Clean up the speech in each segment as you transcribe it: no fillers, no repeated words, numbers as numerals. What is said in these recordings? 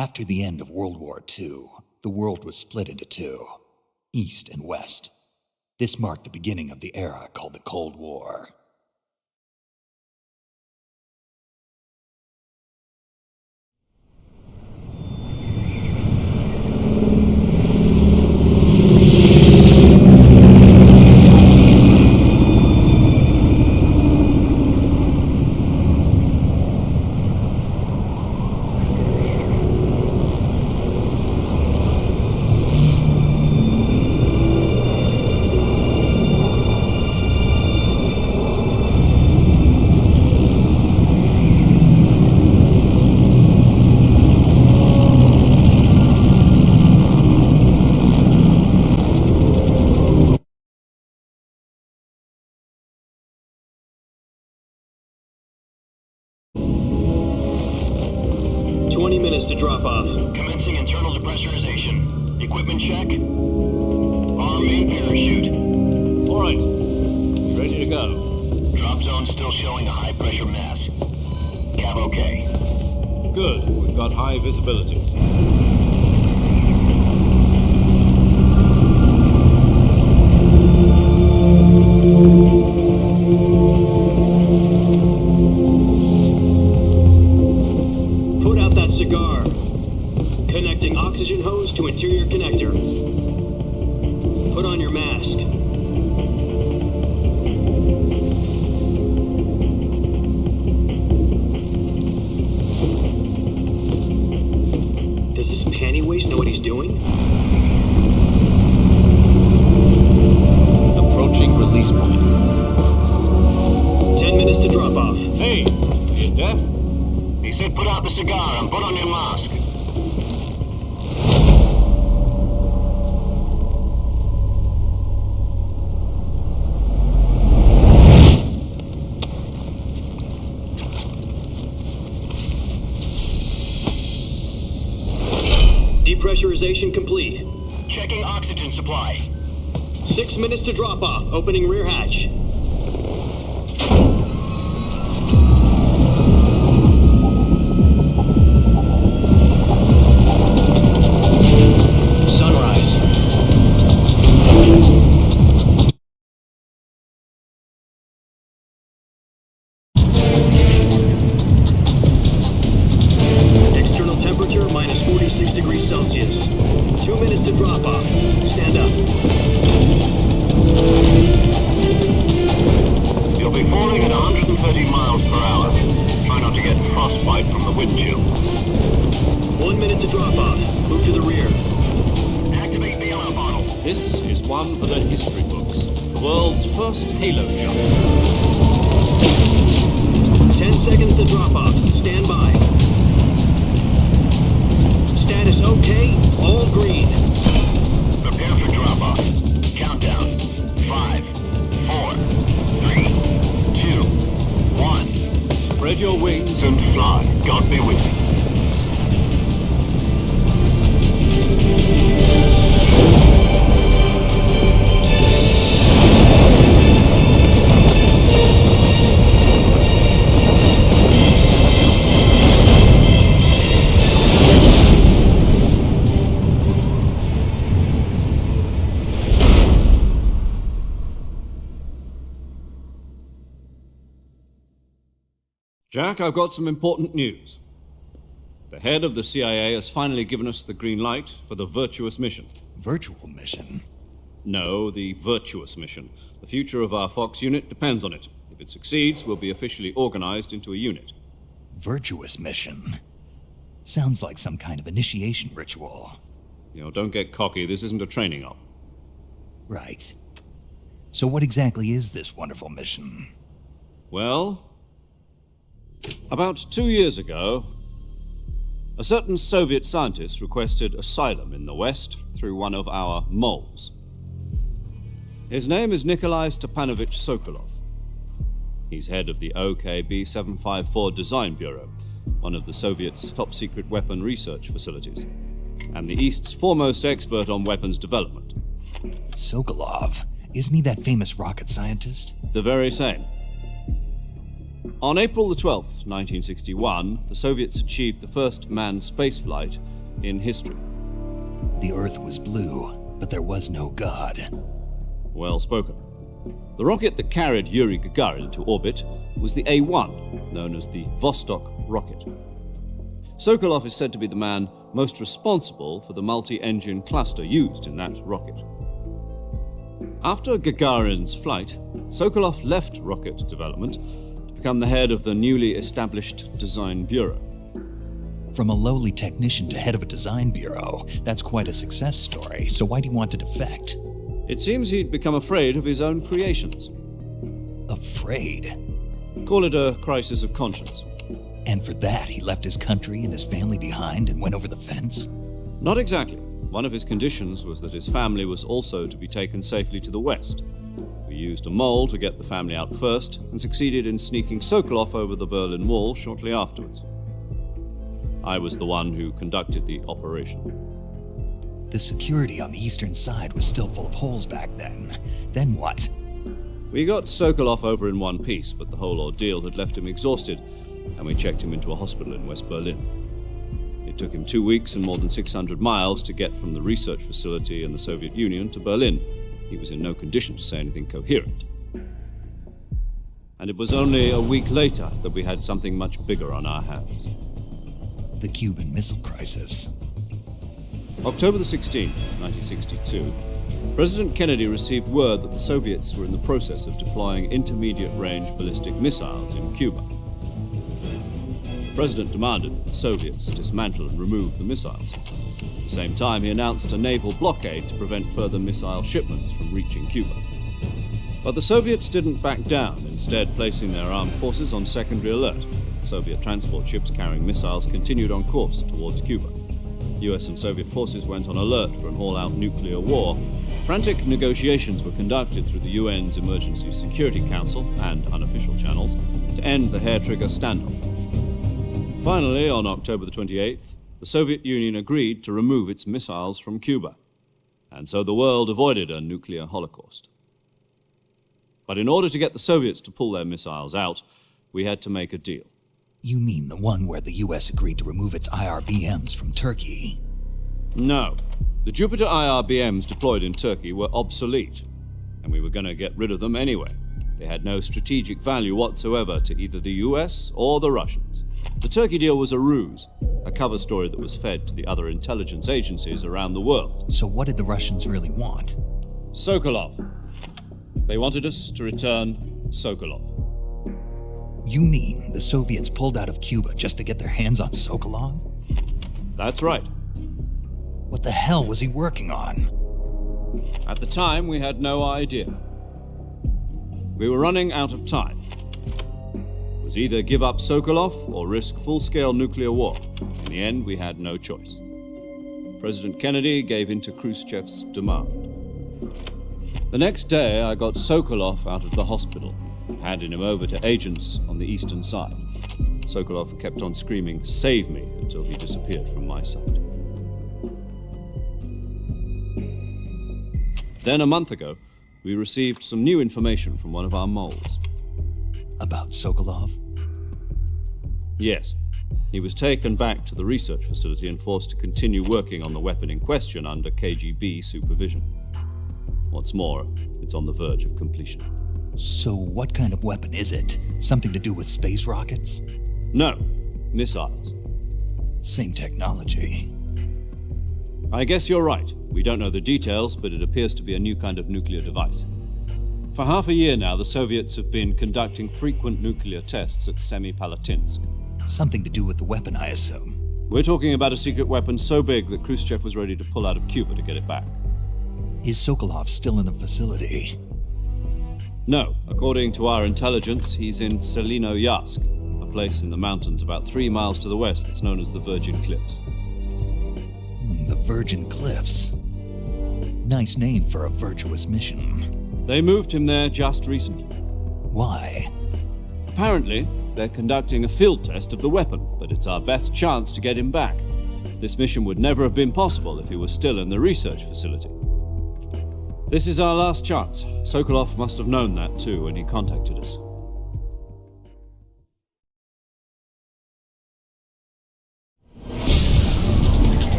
After the end of World War II, the world was split into two, East and West. This marked the beginning of the era called the Cold War. To drop off. Commencing internal depressurization. Equipment check. On main parachute. All right. Ready to go. Drop zone still showing a high pressure mass. Cav okay. Good. We've got high visibility. Cigar. Connecting oxygen hose to interior connector. Put on your mask. Does this panty waste know what he's doing? Approaching release point. 10 minutes to drop off. Hey, are you deaf? He said put out the cigar and put on your mask. Depressurization complete. Checking oxygen supply. 6 minutes to drop off. Opening rear hatch. Celsius. 2 minutes to drop off. Stand up. You'll be falling at 130 miles per hour. Try not to get frostbite from the wind chill. 1 minute to drop off. Move to the rear. Activate the yellow bottle. This is one for the history books. The world's first halo jump. 10 seconds to drop off. Stand by. Status okay, all green. Prepare for drop-off. Countdown. 5, 4, 3, 2, 1. Spread your wings And fly. God be with you. Jack, I've got some important news. The head of the CIA has finally given us the green light for the virtuous mission. Virtual mission? No, the virtuous mission. The future of our Fox unit depends on it. If it succeeds, we'll be officially organized into a unit. Virtuous mission? Sounds like some kind of initiation ritual. You know, don't get cocky. This isn't a training op. Right. So what exactly is this wonderful mission? Well, about 2 years ago, a certain Soviet scientist requested asylum in the West through one of our moles. His name is Nikolai Stepanovich Sokolov. He's head of the OKB-754 Design Bureau, one of the Soviets' top-secret weapon research facilities, and the East's foremost expert on weapons development. Sokolov? Isn't he that famous rocket scientist? The very same. On April the 12th, 1961, the Soviets achieved the first manned spaceflight in history. The Earth was blue, but there was no God. Well spoken. The rocket that carried Yuri Gagarin into orbit was the A-1, known as the Vostok rocket. Sokolov is said to be the man most responsible for the multi-engine cluster used in that rocket. After Gagarin's flight, Sokolov left rocket development to become the head of the newly established Design Bureau. From a lowly technician to head of a design bureau, that's quite a success story, so why do you want to defect? It seems he'd become afraid of his own creations. Afraid? Call it a crisis of conscience. And for that, he left his country and his family behind and went over the fence? Not exactly. One of his conditions was that his family was also to be taken safely to the west. We used a mole to get the family out first and succeeded in sneaking Sokolov over the Berlin Wall shortly afterwards. I was the one who conducted the operation. The security on the eastern side was still full of holes back then. Then what? We got Sokolov over in one piece, but the whole ordeal had left him exhausted, and we checked him into a hospital in West Berlin. It took him 2 weeks and more than 600 miles to get from the research facility in the Soviet Union to Berlin. He was in no condition to say anything coherent. And it was only a week later that we had something much bigger on our hands. The Cuban Missile Crisis. October the 16th, 1962, President Kennedy received word that the Soviets were in the process of deploying intermediate-range ballistic missiles in Cuba. The President demanded that the Soviets dismantle and remove the missiles. At the same time, he announced a naval blockade to prevent further missile shipments from reaching Cuba. But the Soviets didn't back down, instead placing their armed forces on secondary alert. Soviet transport ships carrying missiles continued on course towards Cuba. US and Soviet forces went on alert for an all-out nuclear war. Frantic negotiations were conducted through the UN's Emergency Security Council and unofficial channels to end the hair-trigger standoff. Finally, on October the 28th, the Soviet Union agreed to remove its missiles from Cuba, and so the world avoided a nuclear holocaust. But in order to get the Soviets to pull their missiles out, we had to make a deal. You mean the one where the US agreed to remove its IRBMs from Turkey? No. The Jupiter IRBMs deployed in Turkey were obsolete, and we were going to get rid of them anyway. They had no strategic value whatsoever to either the US or the Russians. The Turkey deal was a ruse, a cover story that was fed to the other intelligence agencies around the world. So what did the Russians really want? Sokolov. They wanted us to return Sokolov. You mean the Soviets pulled out of Cuba just to get their hands on Sokolov? That's right. What the hell was he working on? At the time, we had no idea. We were running out of time. It was either give up Sokolov or risk full-scale nuclear war. In the end, we had no choice. President Kennedy gave in to Khrushchev's demand. The next day, I got Sokolov out of the hospital, handing him over to agents on the eastern side. Sokolov kept on screaming, "Save me," until he disappeared from my sight. Then a month ago, we received some new information from one of our moles. About Sokolov? Yes. He was taken back to the research facility and forced to continue working on the weapon in question under KGB supervision. What's more, it's on the verge of completion. So what kind of weapon is it? Something to do with space rockets? No, missiles. Same technology. I guess you're right. We don't know the details, but it appears to be a new kind of nuclear device. For half a year now, the Soviets have been conducting frequent nuclear tests at Semipalatinsk. Something to do with the weapon, I assume. We're talking about a secret weapon so big that Khrushchev was ready to pull out of Cuba to get it back. Is Sokolov still in the facility? No. According to our intelligence, he's in Selinoyarsk, a place in the mountains about 3 miles to the west that's known as the Virgin Cliffs. The Virgin Cliffs. Nice name for a virtuous mission. They moved him there just recently. Why? Apparently, they're conducting a field test of the weapon, but it's our best chance to get him back. This mission would never have been possible if he was still in the research facility. This is our last chance. Sokolov must have known that too when he contacted us.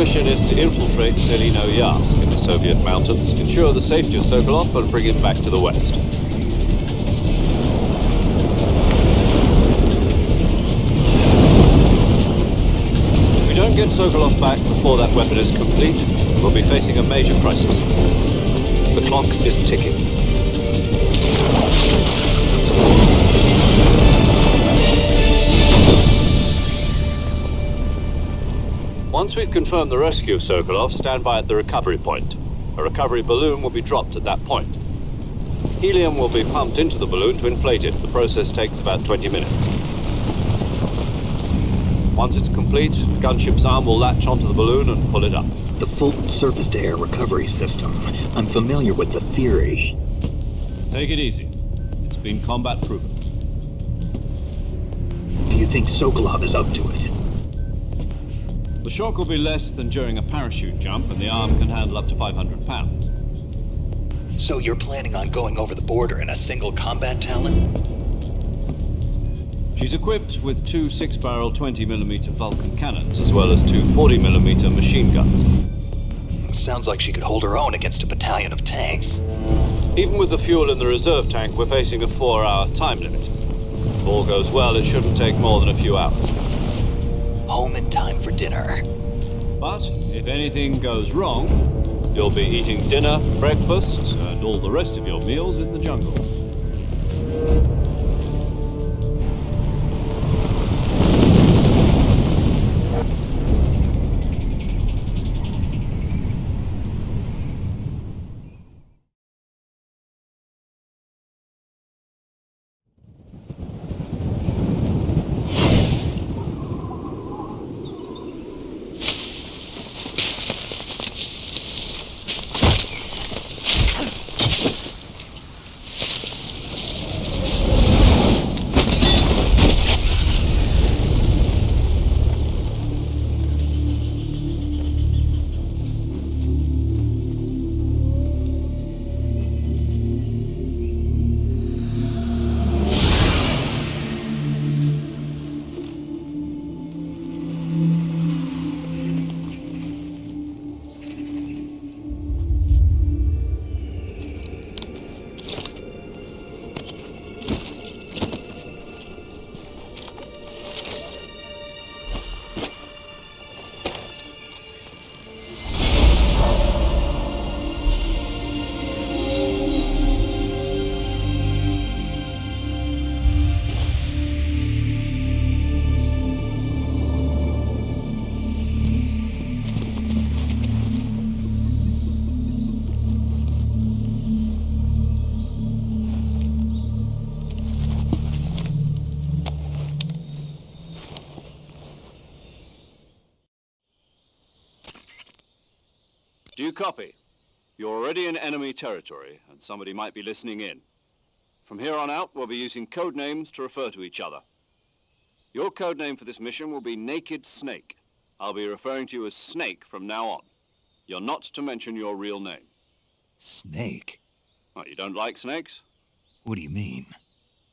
mission is to infiltrate Selino-Yarsk in the Soviet mountains, ensure the safety of Sokolov, and bring it back to the west. If we don't get Sokolov back before that weapon is complete, we'll be facing a major crisis. The clock is ticking. Once we've confirmed the rescue of Sokolov, stand by at the recovery point. A recovery balloon will be dropped at that point. Helium will be pumped into the balloon to inflate it. The process takes about 20 minutes. Once it's complete, the gunship's arm will latch onto the balloon and pull it up. The Fulton surface-to-air recovery system. I'm familiar with the theory. Take it easy. It's been combat proven. Do you think Sokolov is up to it? The shock will be less than during a parachute jump, and the arm can handle up to 500 pounds. So you're planning on going over the border in a single combat Talon? She's equipped with two 6-barrel 20mm Vulcan cannons, as well as two 40mm machine guns. Sounds like she could hold her own against a battalion of tanks. Even with the fuel in the reserve tank, we're facing a 4-hour time limit. If all goes well, it shouldn't take more than a few hours. Home in time for dinner. But if anything goes wrong, you'll be eating dinner, breakfast, and all the rest of your meals in the jungle. Do you copy? You're already in enemy territory, and somebody might be listening in. From here on out, we'll be using code names to refer to each other. Your code name for this mission will be Naked Snake. I'll be referring to you as Snake from now on. You're not to mention your real name. Snake? Oh, you don't like snakes? What do you mean?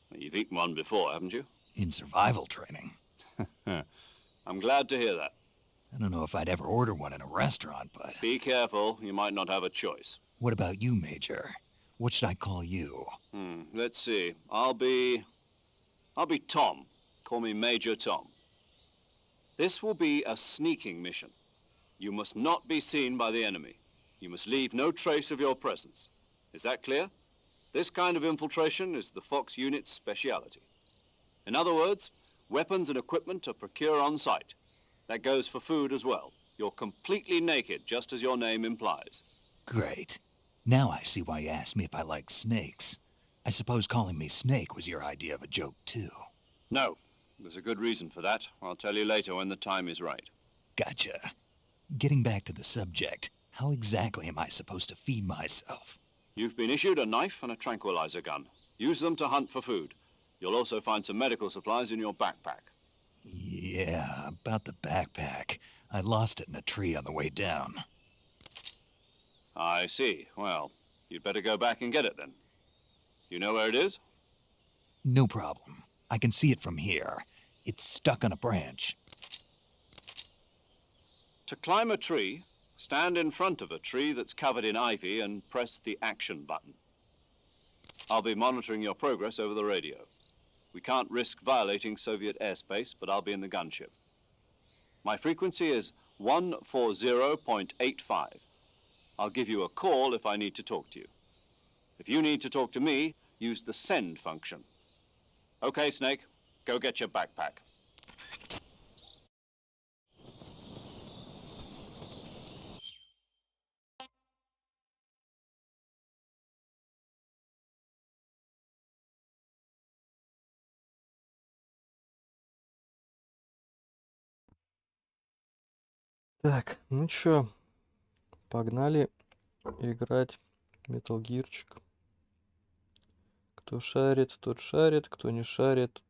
Well, you've eaten one before, haven't you? In survival training. I'm glad to hear that. I don't know if I'd ever order one in a restaurant, but... Be careful, you might not have a choice. What about you, Major? What should I call you? Let's see. I'll be Tom. Call me Major Tom. This will be a sneaking mission. You must not be seen by the enemy. You must leave no trace of your presence. Is that clear? This kind of infiltration is the Fox unit's speciality. In other words, weapons and equipment are procured on site. That goes for food as well. You're completely naked, just as your name implies. Great. Now I see why you asked me if I like snakes. I suppose calling me Snake was your idea of a joke, too. No. There's a good reason for that. I'll tell you later when the time is right. Gotcha. Getting back to the subject, how exactly am I supposed to feed myself? You've been issued a knife and a tranquilizer gun. Use them to hunt for food. You'll also find some medical supplies in your backpack. Yeah, about the backpack. I lost it in a tree on the way down. I see. Well, you'd better go back and get it then. You know where it is? No problem. I can see it from here. It's stuck on a branch. To climb a tree, stand in front of a tree that's covered in ivy and press the action button. I'll be monitoring your progress over the radio. We can't risk violating Soviet airspace, but I'll be in the gunship. My frequency is 140.85. I'll give you a call if I need to talk to you. If you need to talk to me, use the send function. Okay, Snake, go get your backpack. Так, ну чё, погнали играть металлгирчик. Кто шарит, тот шарит, кто не шарит,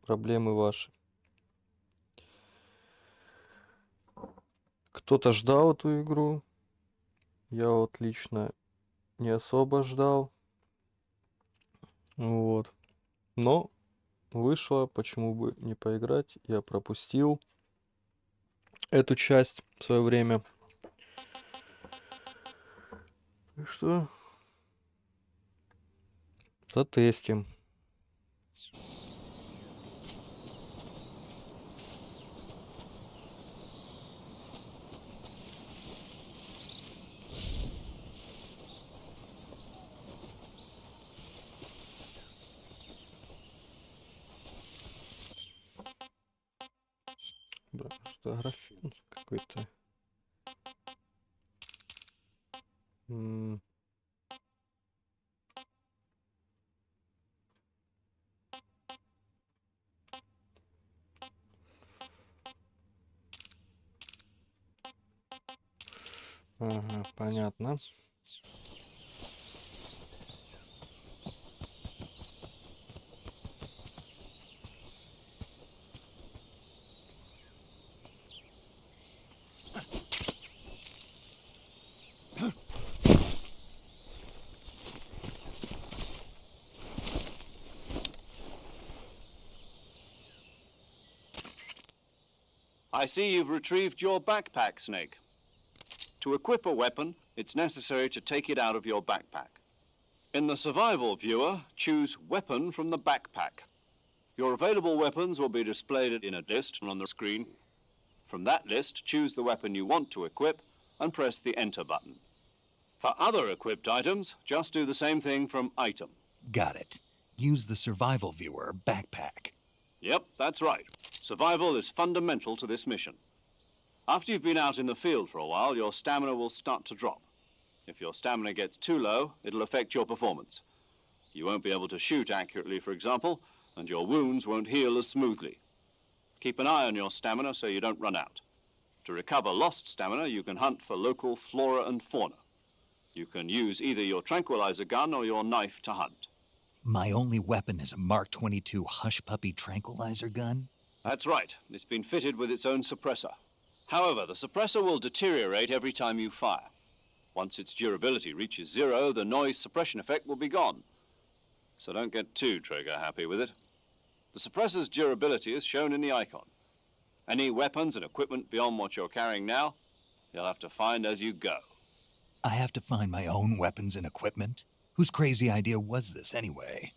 проблемы ваши. Кто-то ждал эту игру, я вот лично не особо ждал. Вот. Но вышло, почему бы не поиграть, я пропустил эту часть в свое время. И что? Затестим. Бля, что графин какой-то. Ага, понятно. I see you've retrieved your backpack, Snake. To equip a weapon, it's necessary to take it out of your backpack. In the survival viewer, choose Weapon from the backpack. Your available weapons will be displayed in a list on the screen. From that list, choose the weapon you want to equip and press the Enter button. For other equipped items, just do the same thing from Item. Got it. Use the survival viewer backpack. Yep, that's right. Survival is fundamental to this mission. After you've been out in the field for a while, your stamina will start to drop. If your stamina gets too low, it'll affect your performance. You won't be able to shoot accurately, for example, and your wounds won't heal as smoothly. Keep an eye on your stamina so you don't run out. To recover lost stamina, you can hunt for local flora and fauna. You can use either your tranquilizer gun or your knife to hunt. My only weapon is a Mark 22 Hush Puppy tranquilizer gun? That's right. It's been fitted with its own suppressor. However, the suppressor will deteriorate every time you fire. Once its durability reaches 0, the noise suppression effect will be gone. So don't get too trigger happy with it. The suppressor's durability is shown in the icon. Any weapons and equipment beyond what you're carrying now, you'll have to find as you go. I have to find my own weapons and equipment? Whose crazy idea was this anyway?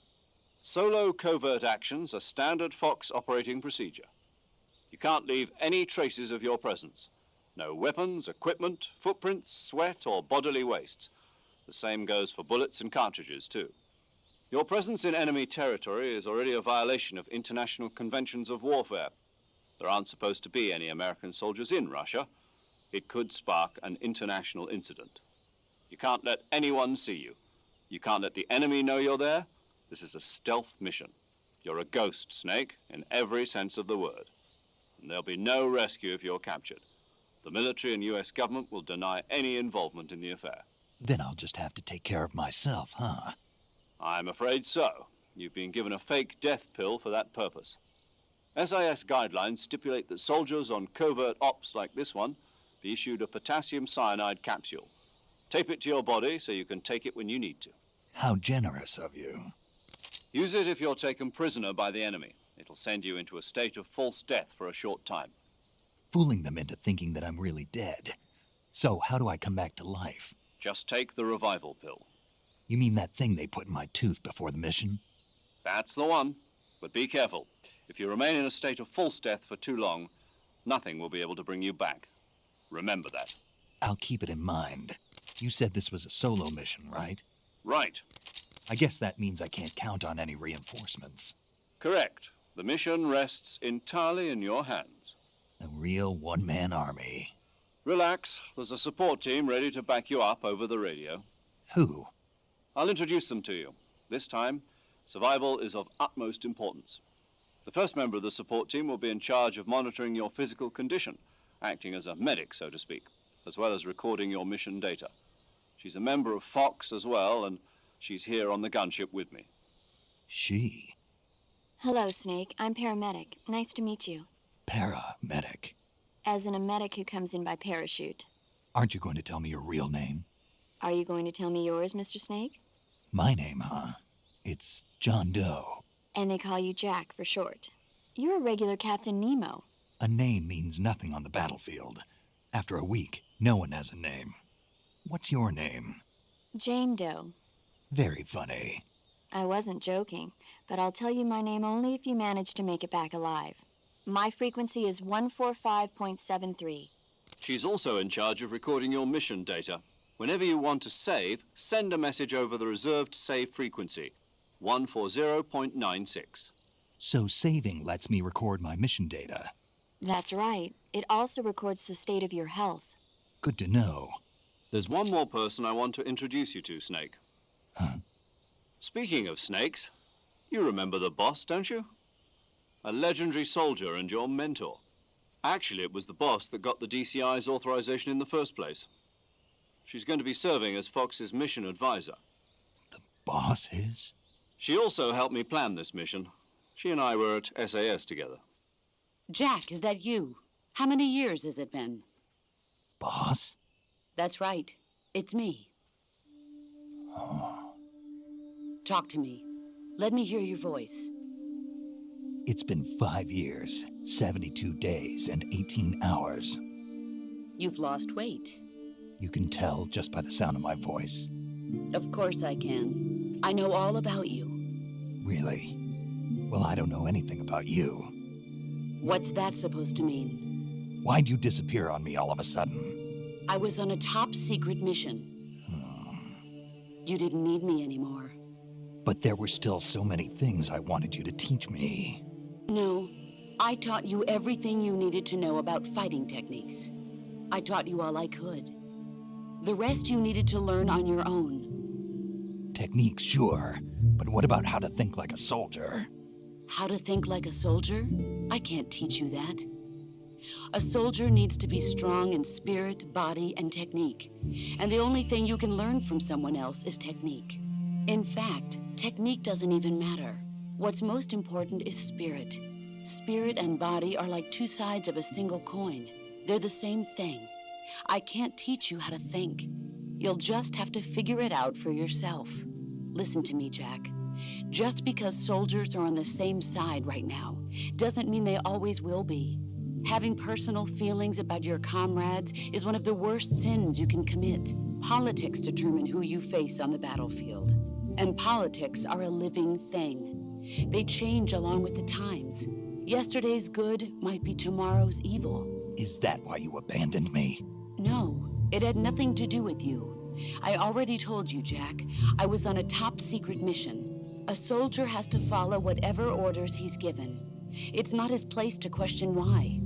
Solo covert actions are standard Fox operating procedure. You can't leave any traces of your presence. No weapons, equipment, footprints, sweat, or bodily wastes. The same goes for bullets and cartridges, too. Your presence in enemy territory is already a violation of international conventions of warfare. There aren't supposed to be any American soldiers in Russia. It could spark an international incident. You can't let anyone see you. You can't let the enemy know you're there. This is a stealth mission. You're a ghost, Snake, in every sense of the word. And there'll be no rescue if you're captured. The military and US government will deny any involvement in the affair. Then I'll just have to take care of myself, huh? I'm afraid so. You've been given a fake death pill for that purpose. SIS guidelines stipulate that soldiers on covert ops like this one be issued a potassium cyanide capsule. Tape it to your body so you can take it when you need to. How generous of you. Use it if you're taken prisoner by the enemy. It'll send you into a state of false death for a short time. fooling them into thinking that I'm really dead. So how do I come back to life? Just take the revival pill. You mean that thing they put in my tooth before the mission? That's the one. But be careful. If you remain in a state of false death for too long, nothing will be able to bring you back. Remember that. I'll keep it in mind. You said this was a solo mission, right? Right. I guess that means I can't count on any reinforcements. Correct. The mission rests entirely in your hands. A real one-man army. Relax. There's a support team ready to back you up over the radio. Who? I'll introduce them to you. This time, survival is of utmost importance. The first member of the support team will be in charge of monitoring your physical condition, acting as a medic, so to speak, as well as recording your mission data. She's a member of Fox as well, and she's here on the gunship with me. She? Hello, Snake. I'm paramedic. Nice to meet you. Paramedic. As in a medic who comes in by parachute. Aren't you going to tell me your real name? Are you going to tell me yours, Mr. Snake? My name, huh? It's John Doe. And they call you Jack for short. You're a regular Captain Nemo. A name means nothing on the battlefield. After a week, no one has a name. What's your name? Jane Doe. Very funny. I wasn't joking, but I'll tell you my name only if you manage to make it back alive. My frequency is 145.73. She's also in charge of recording your mission data. Whenever you want to save, send a message over the reserved save frequency, 140.96. So saving lets me record my mission data. That's right. It also records the state of your health. Good to know. There's one more person I want to introduce you to, Snake. Huh? Speaking of snakes, you remember the boss, don't you? A legendary soldier and your mentor. Actually, it was the boss that got the DCI's authorization in the first place. She's going to be serving as Fox's mission advisor. The boss is? She also helped me plan this mission. She and I were at SAS together. Jack, is that you? How many years has it been? Boss? That's right. It's me. Oh. Talk to me. Let me hear your voice. It's been 5 years, 72 days, and 18 hours. You've lost weight. You can tell just by the sound of my voice. Of course I can. I know all about you. Really? Well, I don't know anything about you. What's that supposed to mean? Why'd you disappear on me all of a sudden? I was on a top-secret mission. You didn't need me anymore. But there were still so many things I wanted you to teach me. No, I taught you everything you needed to know about fighting techniques. I taught you all I could. The rest you needed to learn on your own. Techniques, sure. But what about how to think like a soldier? How to think like a soldier? I can't teach you that. A soldier needs to be strong in spirit, body, and technique. And the only thing you can learn from someone else is technique. In fact, technique doesn't even matter. What's most important is spirit. Spirit and body are like two sides of a single coin. They're the same thing. I can't teach you how to think. You'll just have to figure it out for yourself. Listen to me, Jack. Just because soldiers are on the same side right now doesn't mean they always will be. Having personal feelings about your comrades is one of the worst sins you can commit. Politics determine who you face on the battlefield. And politics are a living thing. They change along with the times. Yesterday's good might be tomorrow's evil. Is that why you abandoned me? No, it had nothing to do with you. I already told you, Jack. I was on a top-secret mission. A soldier has to follow whatever orders he's given. It's not his place to question why.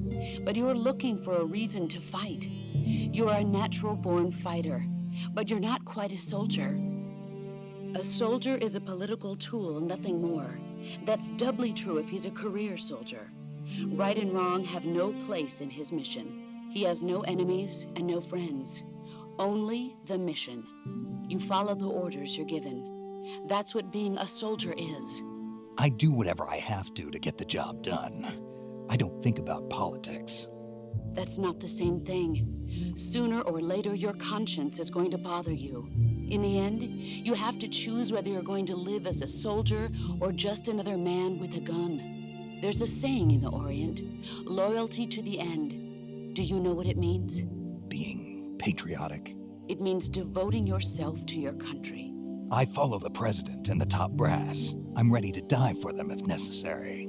But you're looking for a reason to fight. You're a natural-born fighter, but you're not quite a soldier. A soldier is a political tool, nothing more. That's doubly true if he's a career soldier. Right and wrong have no place in his mission. He has no enemies and no friends. Only the mission. You follow the orders you're given. That's what being a soldier is. I do whatever I have to get the job done. I don't think about politics. That's not the same thing. Sooner or later, your conscience is going to bother you. In the end, you have to choose whether you're going to live as a soldier or just another man with a gun. There's a saying in the Orient, loyalty to the end. Do you know what it means? Being patriotic. It means devoting yourself to your country. I follow the president and the top brass. I'm ready to die for them if necessary.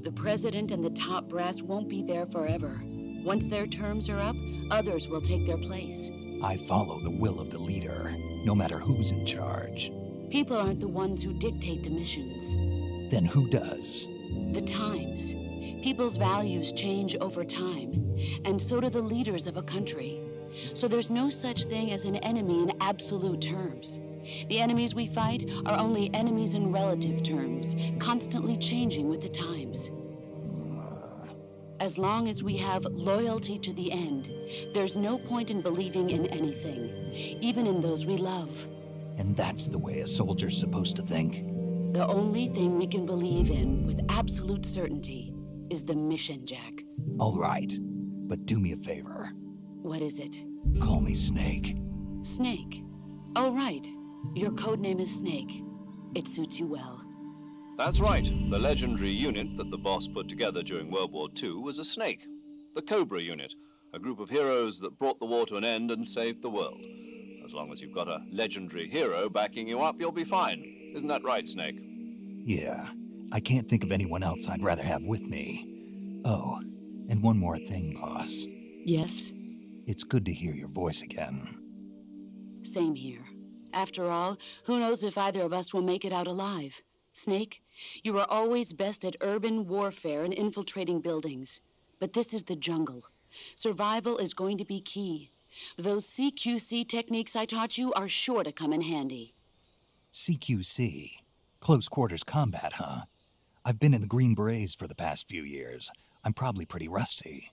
The president and the top brass won't be there forever. Once their terms are up, others will take their place. I follow the will of the leader, no matter who's in charge. People aren't the ones who dictate the missions. Then who does? The times. People's values change over time, and so do the leaders of a country. So there's no such thing as an enemy in absolute terms. The enemies we fight are only enemies in relative terms, constantly changing with the times. As long as we have loyalty to the end, there's no point in believing in anything, even in those we love. And that's the way a soldier's supposed to think? The only thing we can believe in with absolute certainty is the mission, Jack. All right, but do me a favor. What is it? Call me Snake. Snake. Oh, right. Your code name is Snake. It suits you well. That's right. The legendary unit that the boss put together during World War II was a snake. The Cobra unit, a group of heroes that brought the war to an end and saved the world. As long as you've got a legendary hero backing you up, you'll be fine. Isn't that right, Snake? Yeah, I can't think of anyone else I'd rather have with me. Oh, and one more thing, boss. Yes? It's good to hear your voice again. Same here. After all, who knows if either of us will make it out alive? Snake, you are always best at urban warfare and infiltrating buildings. But this is the jungle. Survival is going to be key. Those CQC techniques I taught you are sure to come in handy. CQC? Close quarters combat, huh? I've been in the Green Berets for the past few years. I'm probably pretty rusty.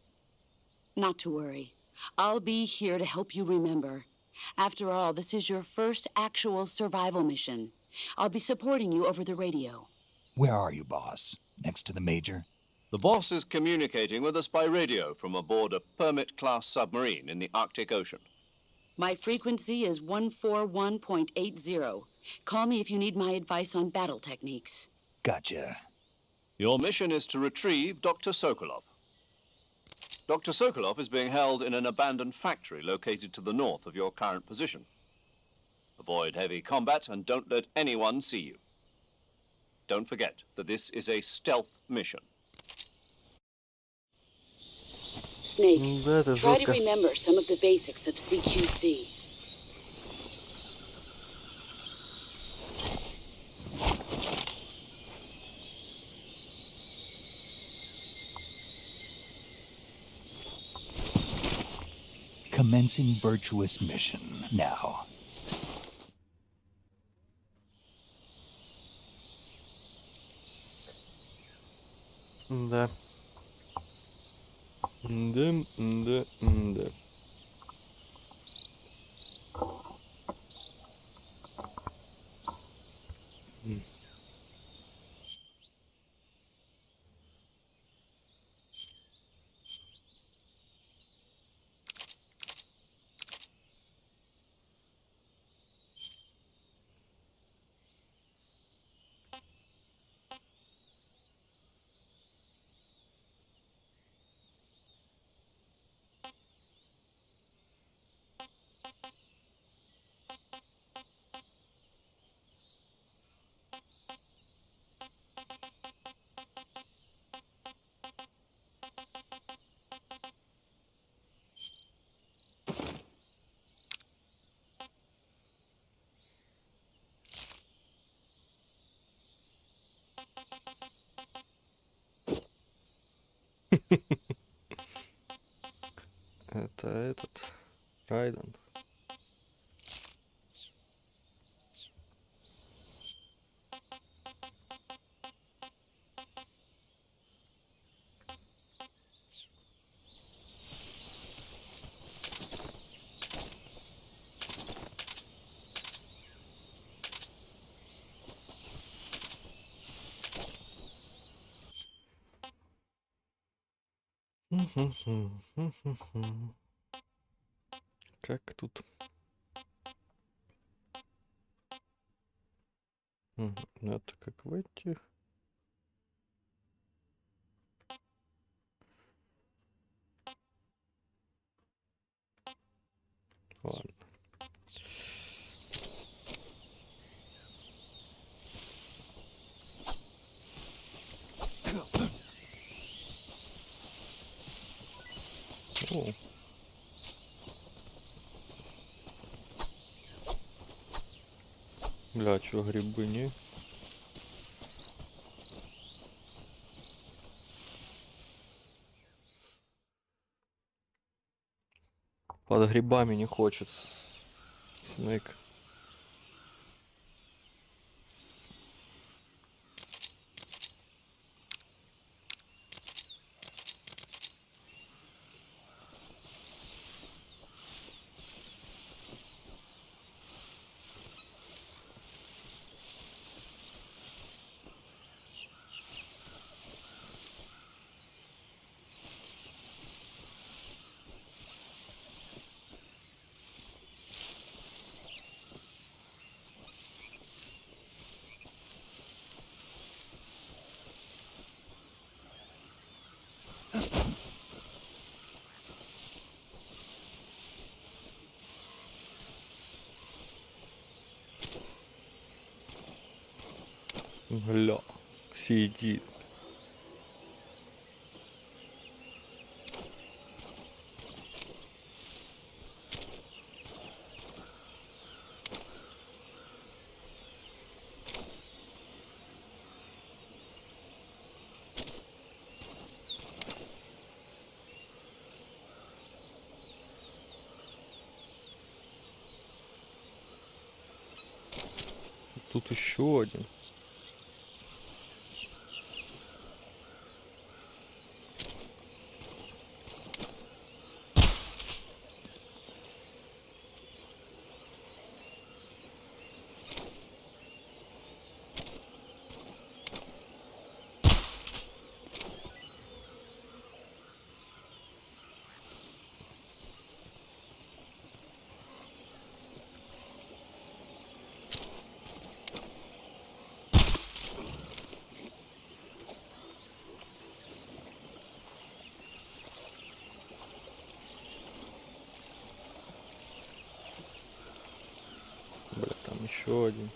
Not to worry. I'll be here to help you remember. After all, this is your first actual survival mission. I'll be supporting you over the radio. Where are you, boss? Next to the Major? The boss is communicating with us by radio from aboard a Permit-class submarine in the Arctic Ocean. My frequency is 141.80. Call me if you need my advice on battle techniques. Gotcha. Your mission is to retrieve Dr. Sokolov. Dr. Sokolov is being held in an abandoned factory located to the north of your current position. Avoid heavy combat and don't let anyone see you. Don't forget that this is a stealth mission. Snake, Да, это try to жестко. remember some of the basics of CQC. Commencing virtuous mission now. Да. Да. Это этот Райден. Как тут? Это как в этих. О. Бля, чё, грибы, не? Под грибами не хочется. Снэк. Гля, сидит. Тут еще один. Бля, там еще один.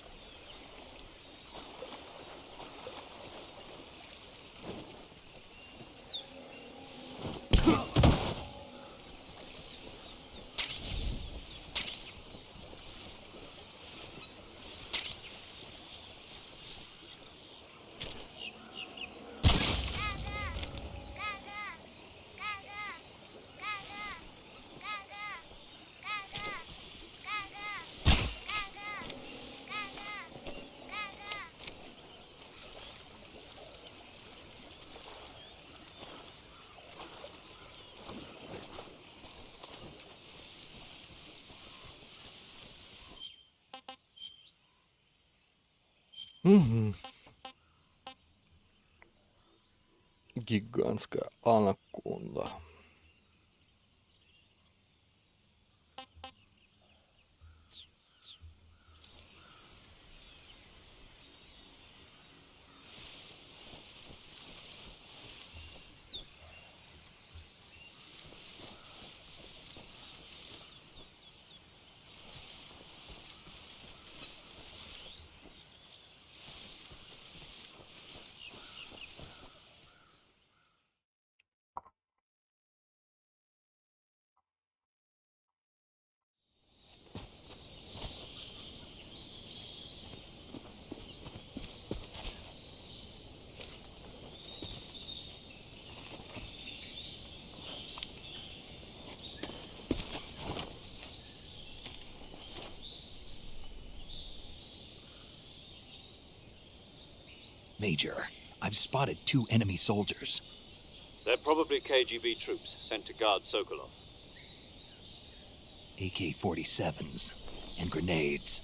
Угу. Гигантская анаконда. Major, I've spotted 2 enemy soldiers. They're probably KGB troops sent to guard Sokolov. AK-47s and grenades.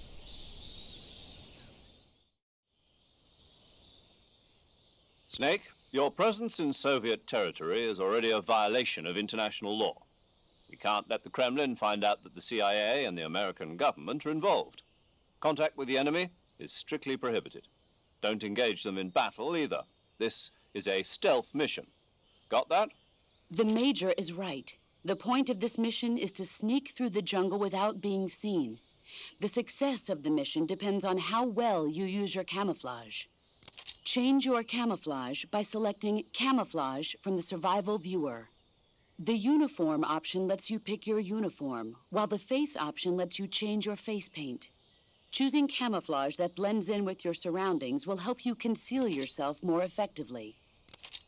Snake, your presence in Soviet territory is already a violation of international law. We can't let the Kremlin find out that the CIA and the American government are involved. Contact with the enemy is strictly prohibited. Don't engage them in battle either. This is a stealth mission. Got that? The Major is right. The point of this mission is to sneak through the jungle without being seen. The success of the mission depends on how well you use your camouflage. Change your camouflage by selecting Camouflage from the Survival Viewer. The uniform option lets you pick your uniform, while the face option lets you change your face paint. Choosing camouflage that blends in with your surroundings will help you conceal yourself more effectively.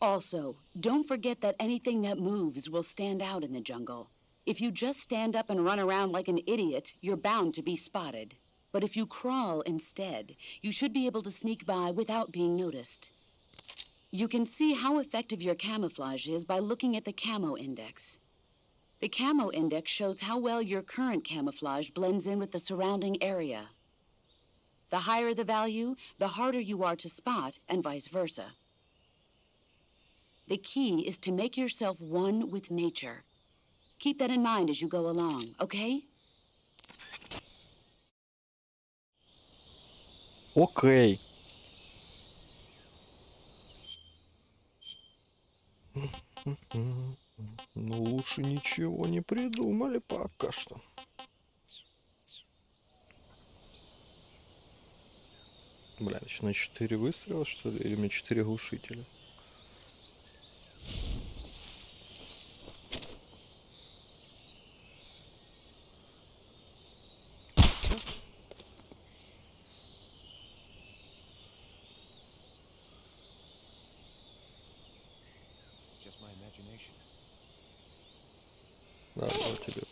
Also, don't forget that anything that moves will stand out in the jungle. If you just stand up and run around like an idiot, you're bound to be spotted. But if you crawl instead, you should be able to sneak by without being noticed. You can see how effective your camouflage is by looking at the camo index. The camo index shows how well your current camouflage blends in with the surrounding area. The higher the value, the harder you are to spot, and vice versa. The key is to make yourself one with nature. Keep that in mind as you go along, okay? Окей. Ну, лучше ничего не придумали пока что. Бля, еще на 4 выстрела, что ли? Или у меня 4 глушителя? Да, вот тебе.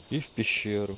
И в пещеру.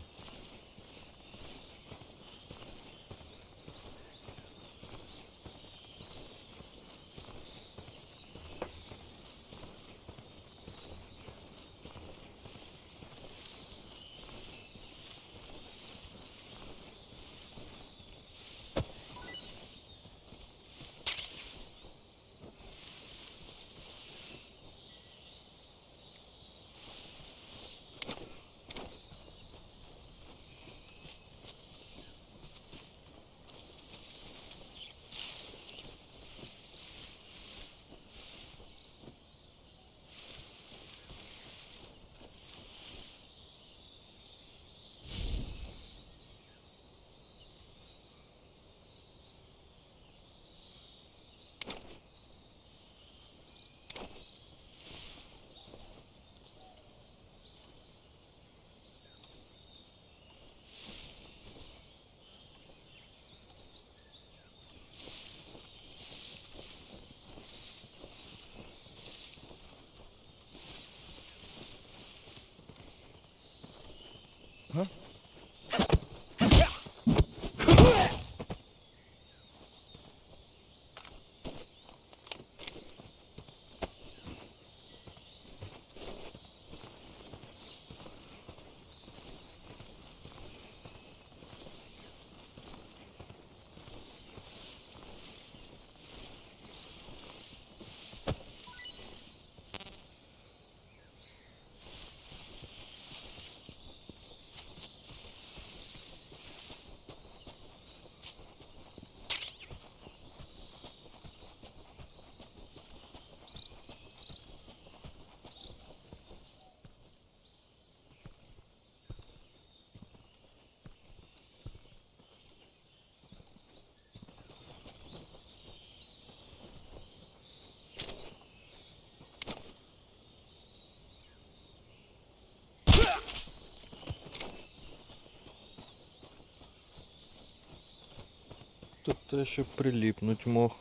Тут-то еще прилипнуть мог.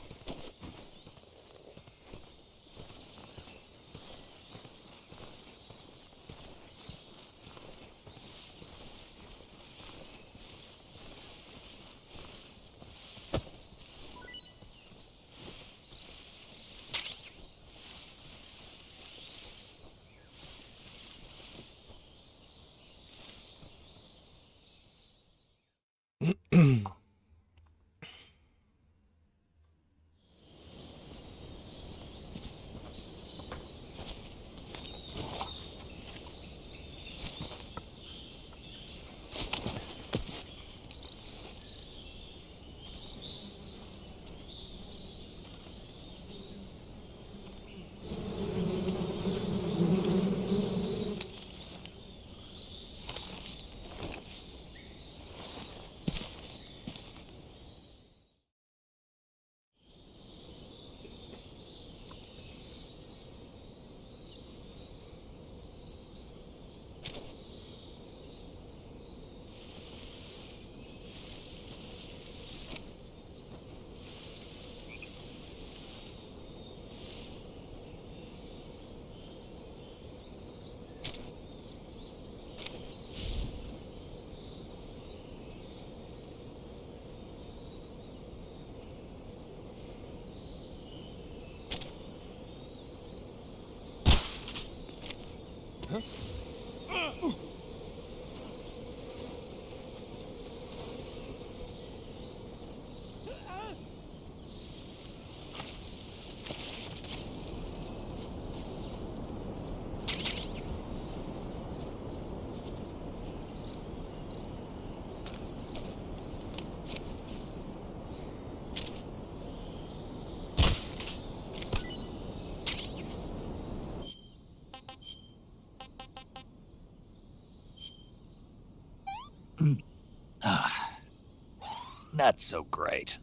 Not so great.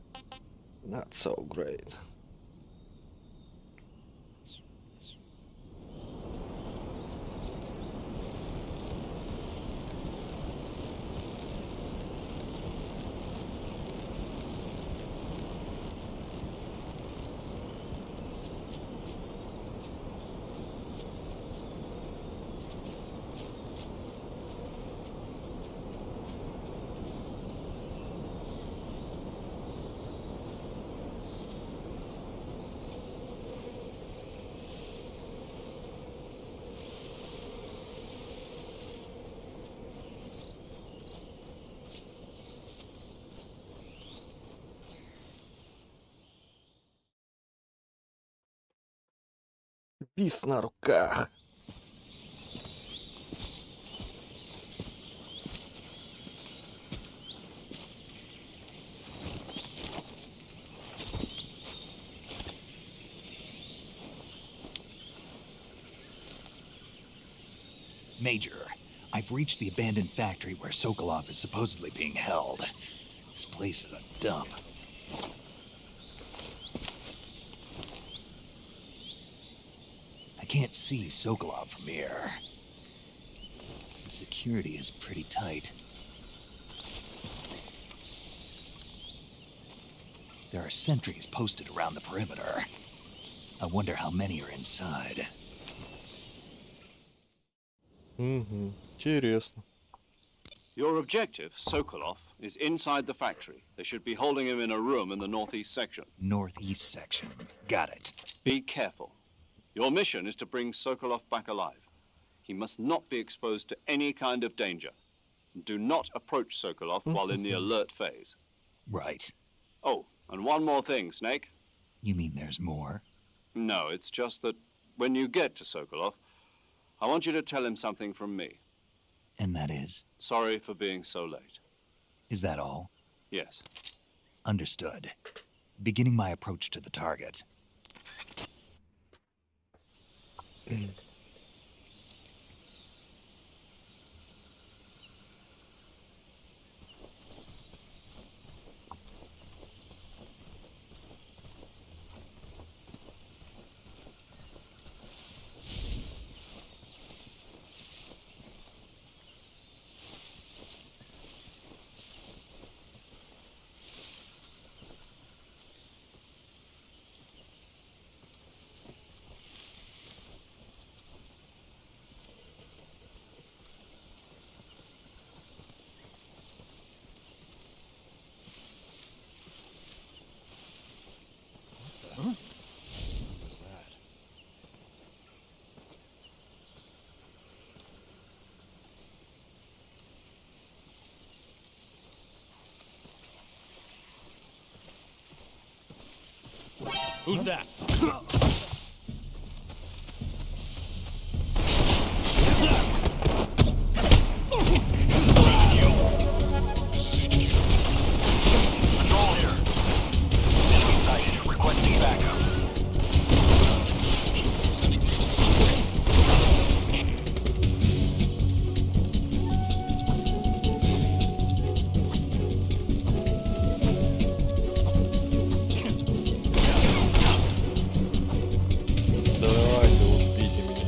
Not so great. Бис на руках. Major, I've reached the abandoned factory where Sokolov is supposedly being held. This place is a dump. I can't see Sokolov from here. The security is pretty tight. There are sentries posted around the perimeter. I wonder how many are inside. Интересно. Your objective, Sokolov, is inside the factory. They should be holding him in a room in the northeast section. Northeast section. Got it. Be careful. Your mission is to bring Sokolov back alive. He must not be exposed to any kind of danger. Do not approach Sokolov while in the alert phase. Right. Oh, and one more thing, Snake. You mean there's more? No, it's just that when you get to Sokolov, I want you to tell him something from me. And that is? Sorry for being so late. Is that all? Yes. Understood. Beginning my approach to the target. Who's that? Control here. Enemy sighted. Requesting backup. Давайте, убейте меня.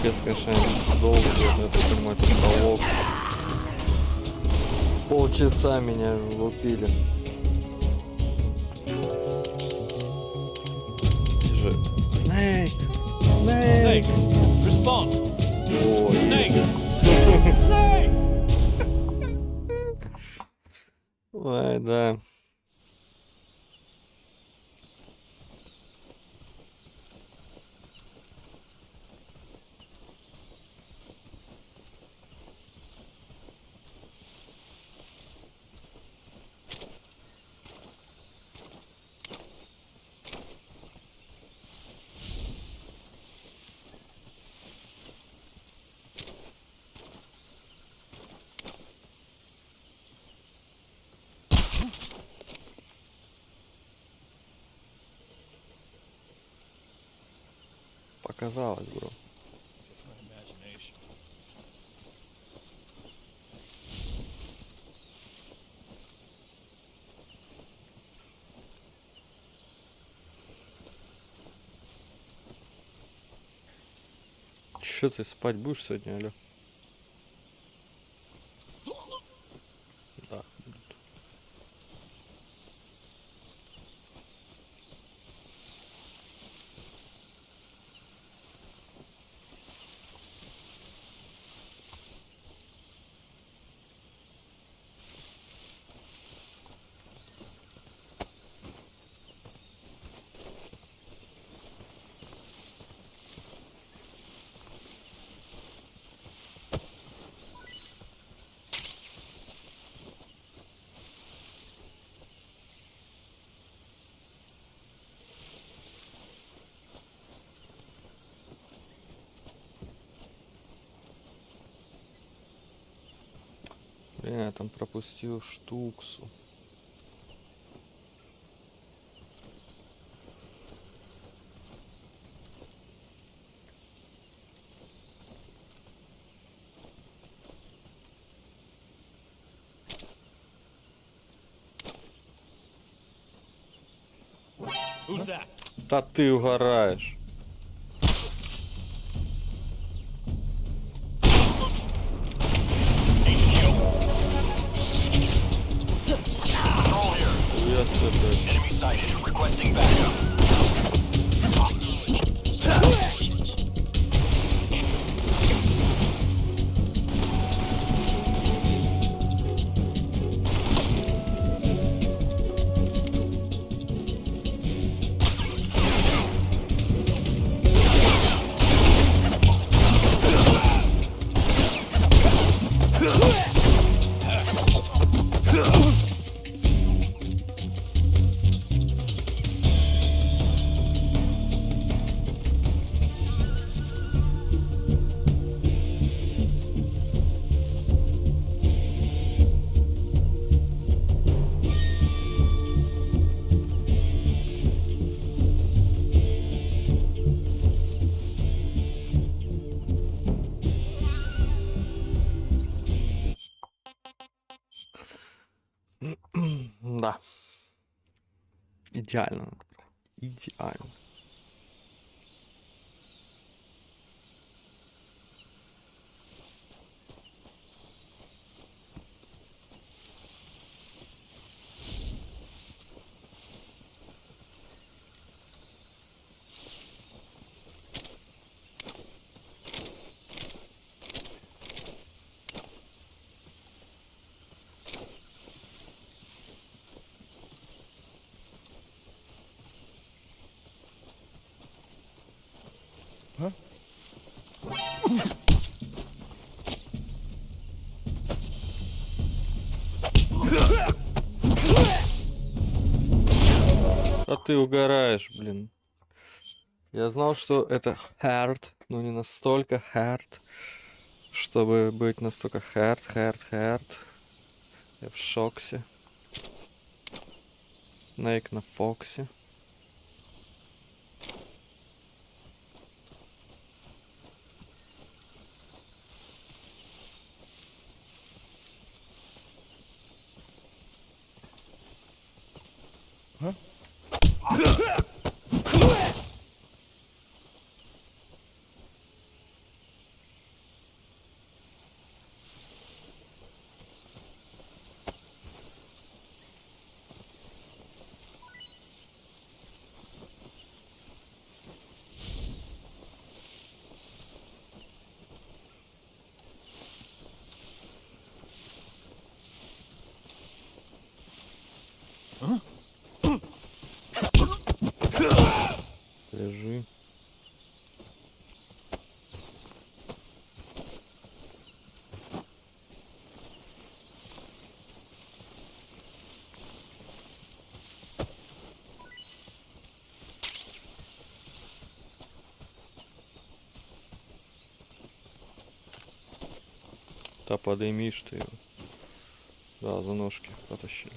Пипец, конечно, долго будет на это понимать пролог. Полчаса меня лупили. Же. Снейк! Снейк! Respond! Ой, Snake! ой, да. Показалось, бро. Чё ты спать будешь сегодня, алё? Да. Блин, я там пропустил штуксу. Who's that? Да ты угораешь. Control here. Я себе, Enemy sighted. Requesting backup. да. Идеально. Идеально. А ты угораешь, блин. Я знал, что это hard, но не настолько hard, чтобы быть настолько hard. Я в шоксе. Снейк на Фоксе. Лежи. Да подымишь ты его. Да, за ножки потащили.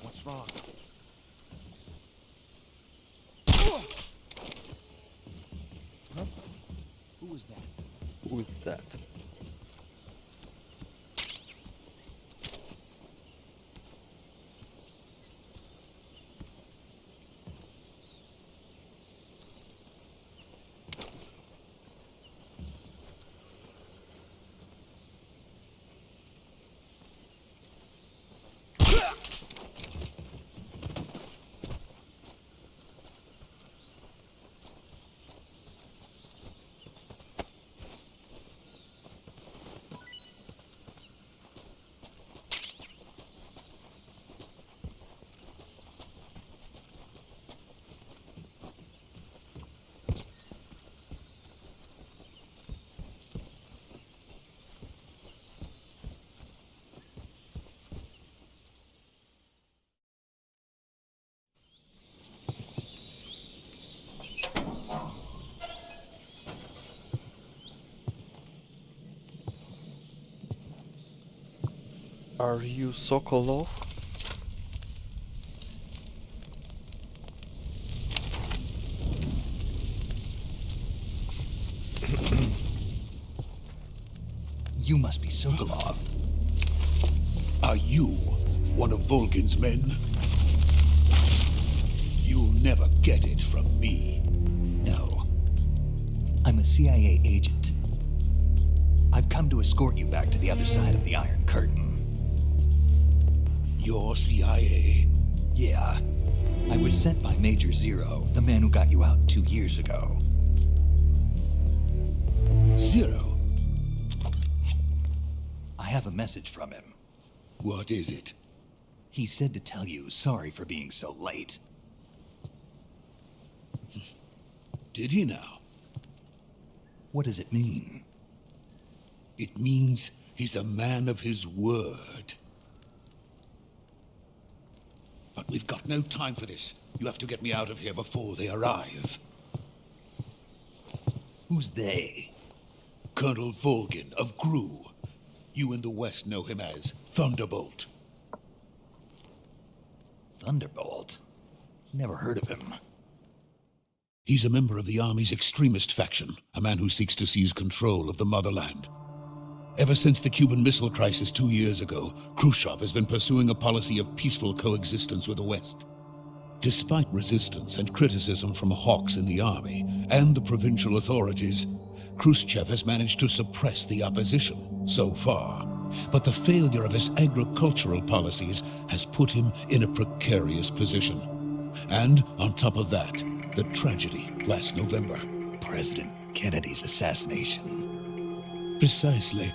What's wrong? Huh? Who was that? Who's that? Are you Sokolov? You must be Sokolov. Are you one of Volgin's men? You'll never get it from me. No. I'm a CIA agent. I've come to escort you back to the other side of the Iron Curtain. You're CIA? Yeah. I was sent by Major Zero, the man who got you out 2 years ago. Zero? I have a message from him. What is it? He said to tell you sorry for being so late. Did he now? What does it mean? It means he's a man of his word. But we've got no time for this. You have to get me out of here before they arrive. Who's they? Colonel Volgin of Gru. You in the West know him as Thunderbolt. Thunderbolt? Never heard of him. He's a member of the Army's extremist faction, a man who seeks to seize control of the motherland. Ever since the Cuban Missile Crisis 2 years ago, Khrushchev has been pursuing a policy of peaceful coexistence with the West. Despite resistance and criticism from hawks in the army and the provincial authorities, Khrushchev has managed to suppress the opposition so far. But the failure of his agricultural policies has put him in a precarious position. And on top of that, the tragedy last November. President Kennedy's assassination. Precisely.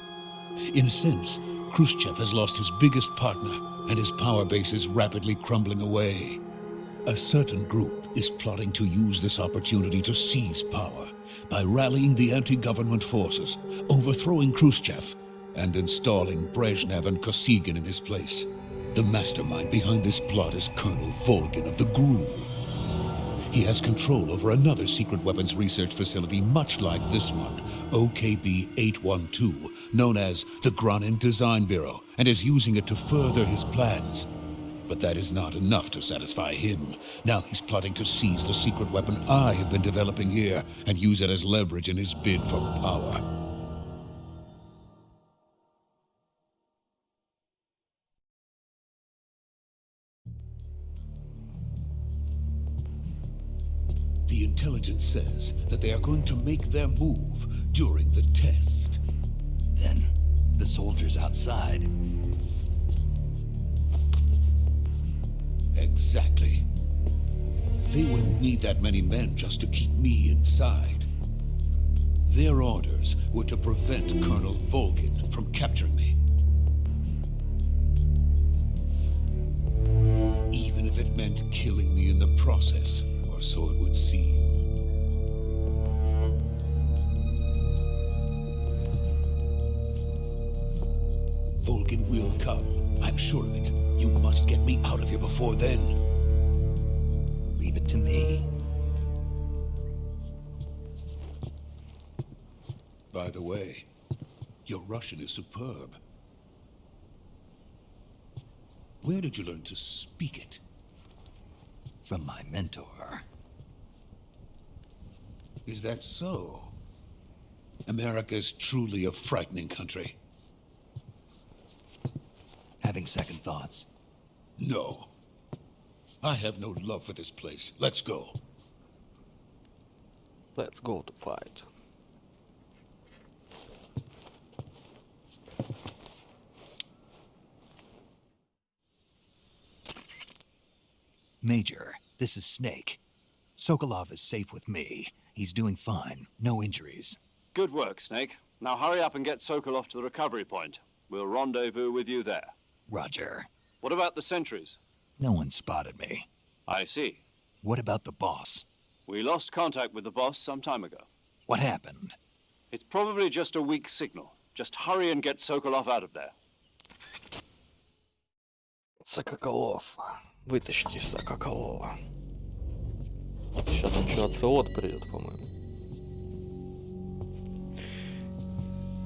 In a sense, Khrushchev has lost his biggest partner, and his power base is rapidly crumbling away. A certain group is plotting to use this opportunity to seize power by rallying the anti-government forces, overthrowing Khrushchev, and installing Brezhnev and Kosygin in his place. The mastermind behind this plot is Colonel Volgin of the Gru. He has control over another secret weapons research facility much like this one, OKB-812, known as the Granin Design Bureau, and is using it to further his plans. But that is not enough to satisfy him. Now he's plotting to seize the secret weapon I have been developing here and use it as leverage in his bid for power. The intelligence says that they are going to make their move during the test. Then, the soldiers outside. Exactly. They wouldn't need that many men just to keep me inside. Their orders were to prevent Colonel Volgin from capturing me. Even if it meant killing me in the process, or so it would seem. Volgin will come, I'm sure of it. You must get me out of here before then. Leave it to me. By the way, your Russian is superb. Where did you learn to speak it? From my mentor. Is that so? America is truly a frightening country. Having second thoughts? No. I have no love for this place. Let's go. Let's go to fight. Major, this is Snake. Sokolov is safe with me. He's doing fine. No injuries. Good work, Snake. Now hurry up and get Sokolov to the recovery point. We'll rendezvous with you there. Roger. What about the sentries? No one spotted me. I see. What about the boss? We lost contact with the boss some time ago. What happened? It's probably just a weak signal. Just hurry and get Sokolov out of there. Сококолов. Вытащите Сококолова. Сейчас там что, Оцелот придет, по-моему.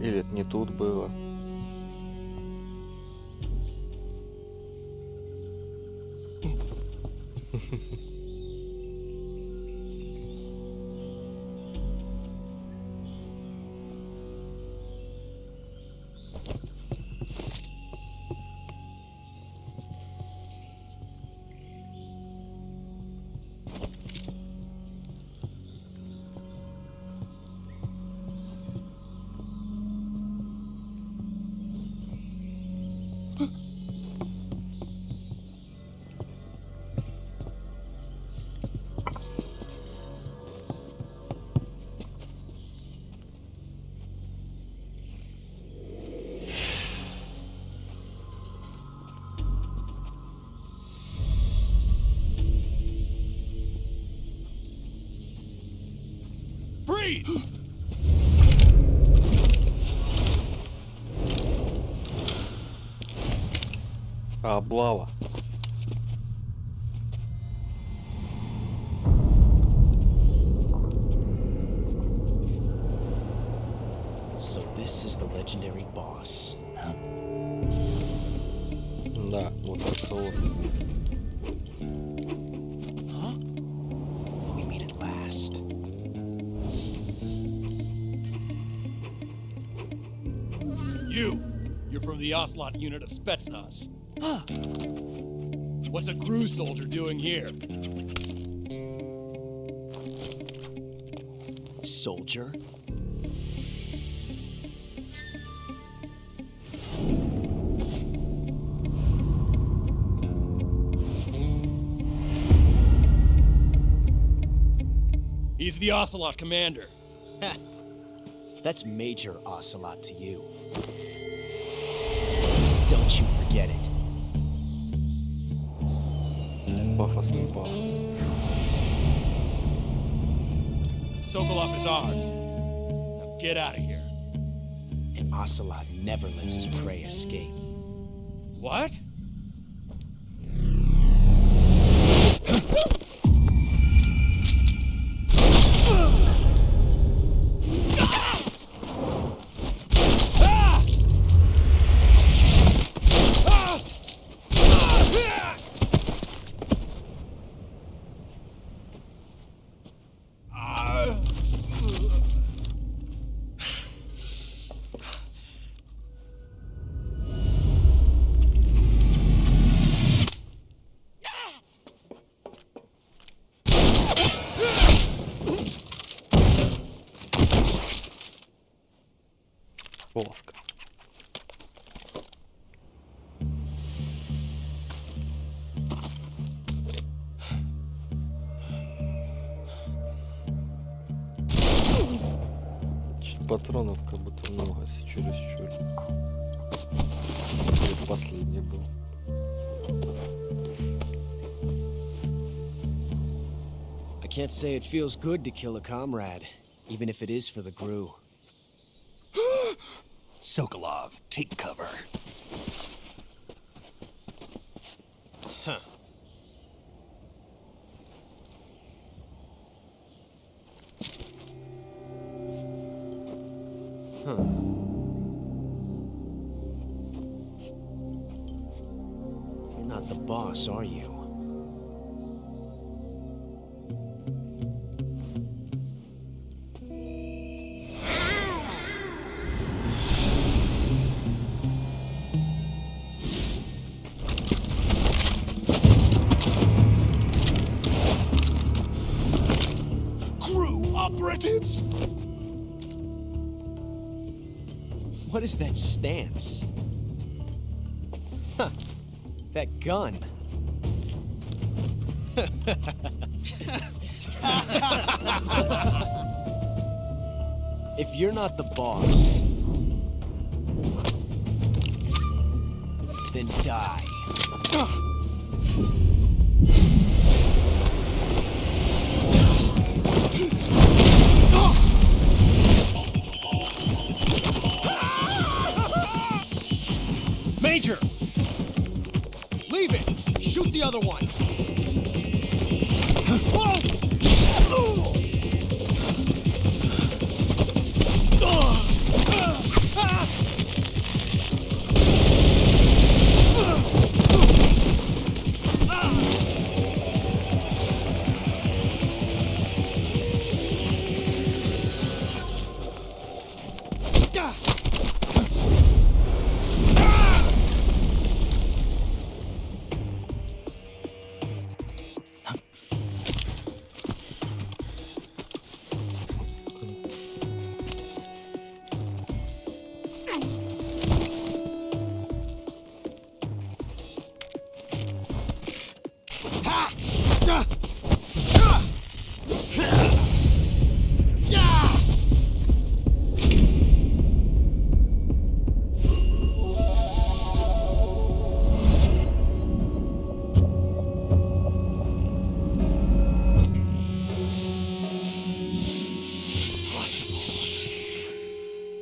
Или это не тут было? Freeze! Облава. So this is the legendary boss, huh? Да, вот Оцелот. Huh? We meet at last. You're from the Ocelot unit of Spetsnaz. Huh. What's a Gru soldier doing here? Soldier? He's the Ocelot commander. That's Major Ocelot to you. Don't you forget it. Пафосный пафос. Sokolov is ours. Now get out of here. And Ocelot never lets his prey escape. What? Полоска. Чуть патронов как будто много, если чересчур. Это последний был. I can't say it feels good to kill a comrade, even if it is for the Gru. Sokolov, take cover. Huh. Huh. You're not the boss, are you? Operatives! What is that stance? Huh. That gun. If you're not the boss, then die. Major! Leave it! Shoot the other one!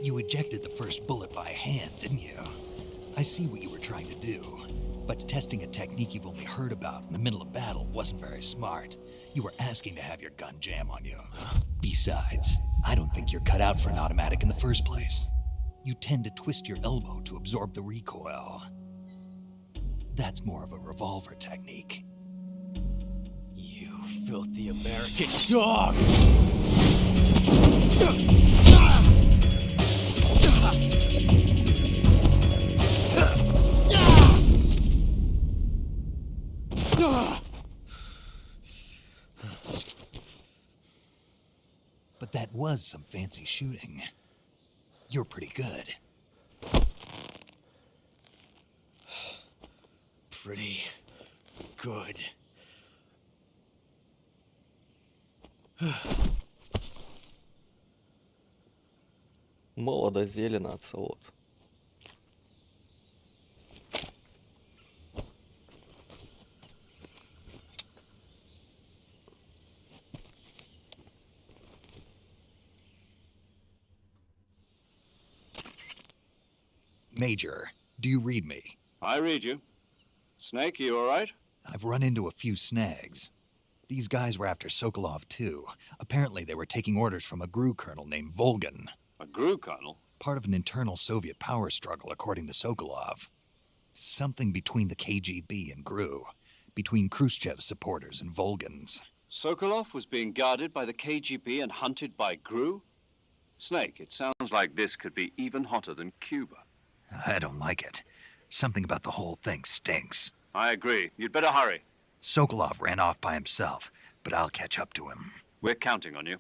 You ejected the first bullet by hand, didn't you? I see what you were trying to do. But testing a technique you've only heard about in the middle of battle wasn't very smart. You were asking to have your gun jam on you. Besides, I don't think you're cut out for an automatic in the first place. You tend to twist your elbow to absorb the recoil. That's more of a revolver technique. You filthy American dog! But that was some fancy shooting. You're pretty good. Pretty good. Молодо зелено оцелот. Major, do you read me? I read you. Snake, you all right? I've run into a few snags. These guys were after Sokolov too. Apparently they were taking orders from a GRU colonel named Volgan. A GRU colonel? Part of an internal Soviet power struggle, according to Sokolov. Something between the KGB and GRU. Between Khrushchev's supporters and Volgan's. Sokolov was being guarded by the KGB and hunted by GRU? Snake, it sounds like this could be even hotter than Cuba. I don't like it. Something about the whole thing stinks. I agree. You'd better hurry. Sokolov ran off by himself, but I'll catch up to him. We're counting on you.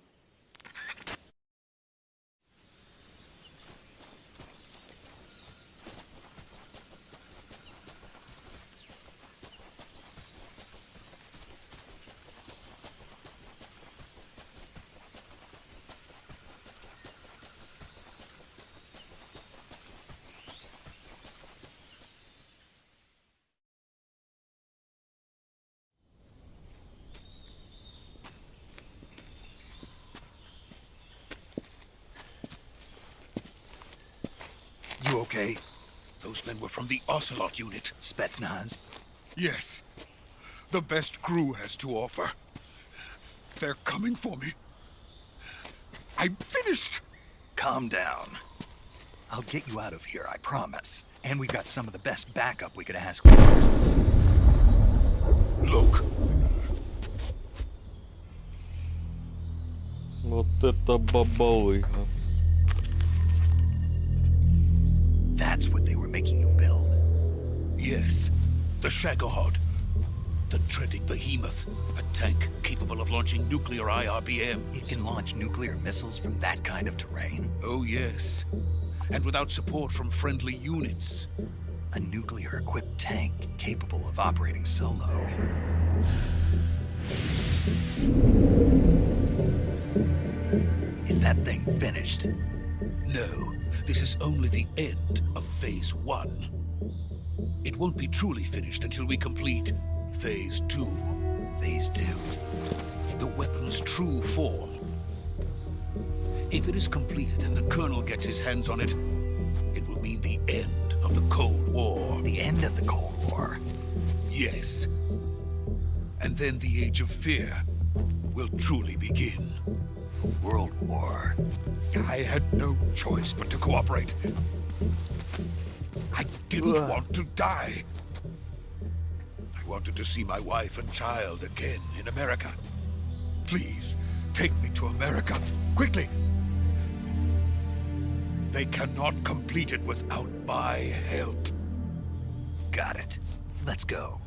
okay? Those men were from the Ocelot unit. Spetsnaz? Yes. The best crew has to offer. They're coming for me. I'm finished! Calm down. I'll get you out of here, I promise. And we got some of the best backup we could ask for. Look. Вот это бабалыга. That's what they were making you build. Yes. The Shagohod. The treading behemoth. A tank capable of launching nuclear IRBMs. It can launch nuclear missiles from that kind of terrain? Oh, yes. And without support from friendly units. A nuclear-equipped tank capable of operating solo. Is that thing finished? No, this is only the end of Phase 1. It won't be truly finished until we complete Phase 2. Phase 2? The weapon's true form. If it is completed and the Colonel gets his hands on it, it will mean the end of the Cold War. The end of the Cold War? Yes. And then the Age of Fear will truly begin. A world war? I had no choice but to cooperate. I didn't want to die. I wanted to see my wife and child again in America. Please, take me to America, quickly. They cannot complete it without my help. Got it. Let's go.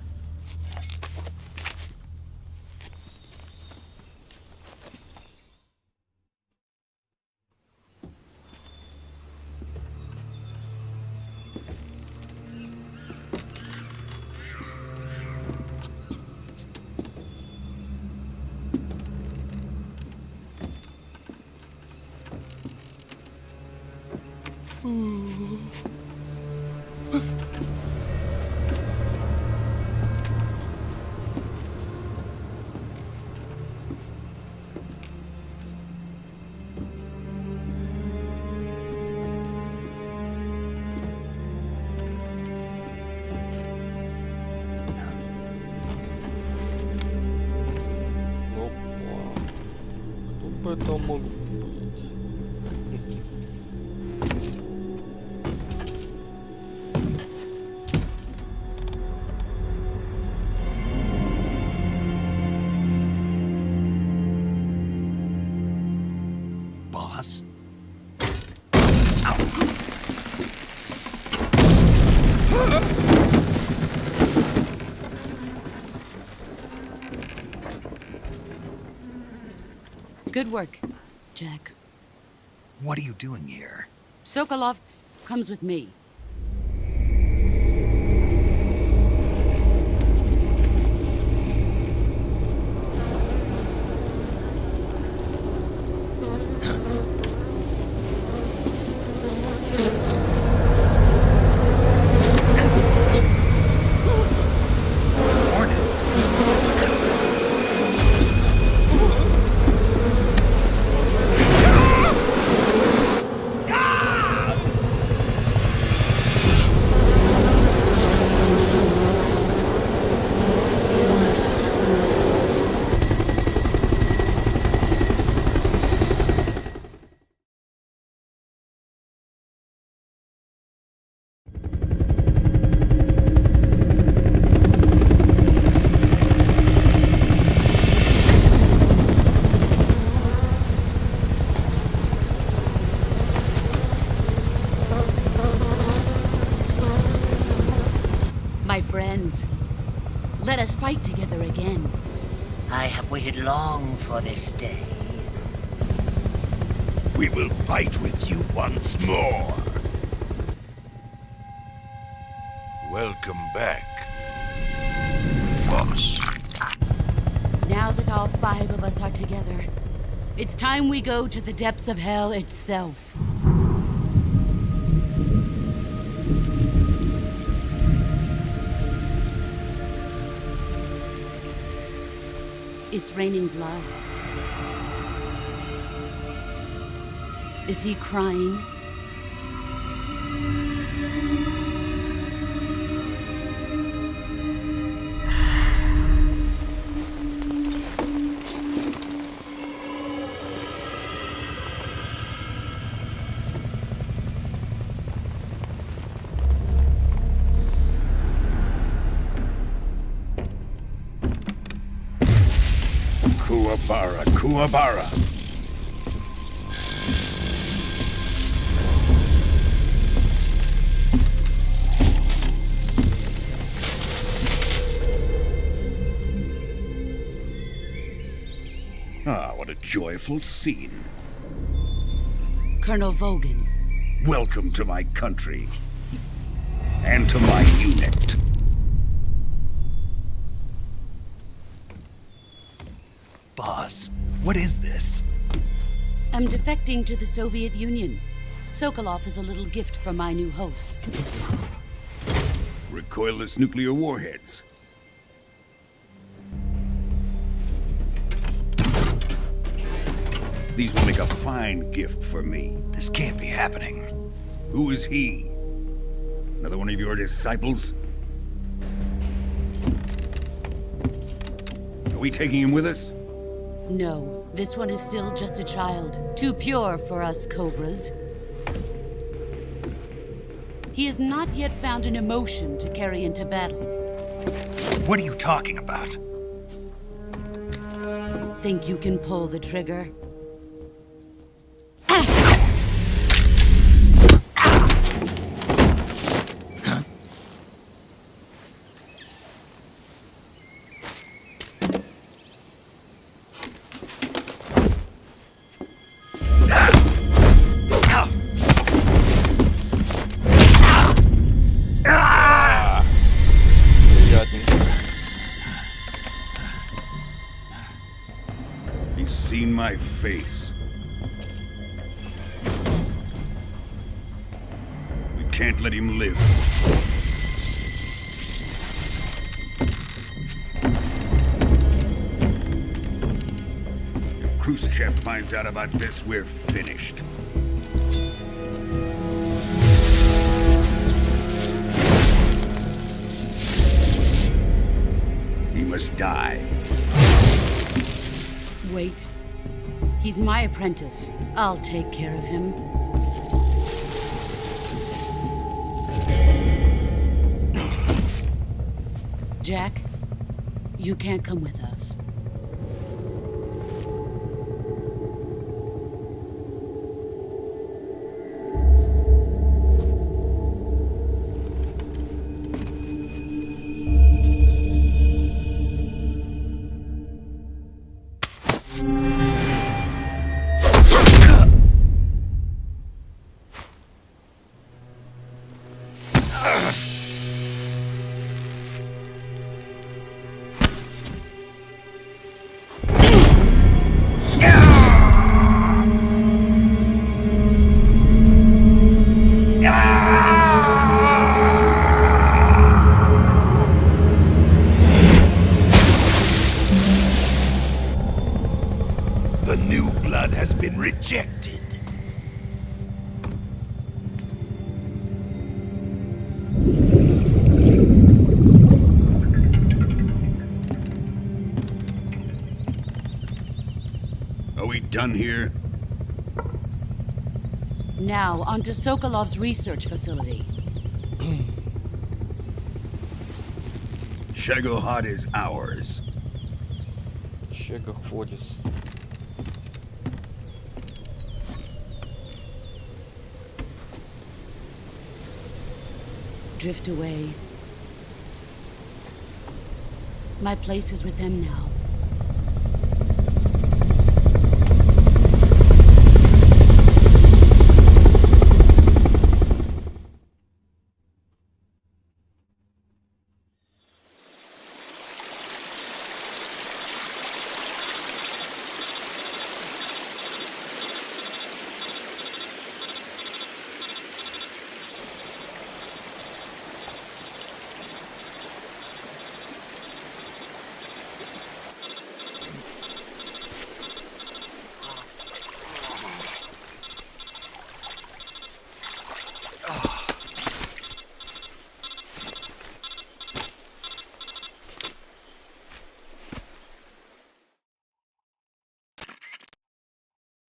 Это мог быть. Boss? Good work, Jack. What are you doing here? Sokolov comes with me. My friends, let us fight together again. I have waited long for this day. We will fight with you once more. Welcome back, boss. Now that all 5 of us are together, it's time we go to the depths of hell itself. It's raining blood. Is he crying? Kuwabara, Kuwabara. Ah, what a joyful scene. Colonel Vogan. Welcome to my country. And to my unit. Boss, what is this? I'm defecting to the Soviet Union. Sokolov is a little gift from my new hosts. Recoilless nuclear warheads. These will make a fine gift for me. This can't be happening. Who is he? Another one of your disciples? Are we taking him with us? No, this one is still just a child. Too pure for us Cobras. He has not yet found an emotion to carry into battle. What are you talking about? Think you can pull the trigger? He's seen my face. We can't let him live. If Khrushchev finds out about this, we're finished. He must die. Wait. He's my apprentice. I'll take care of him. Jack, you can't come with us. The new blood has been rejected. Are we done here? Now, onto Sokolov's research facility. Shagohod is ours. Shagohodis. Drift away. My place is with them now.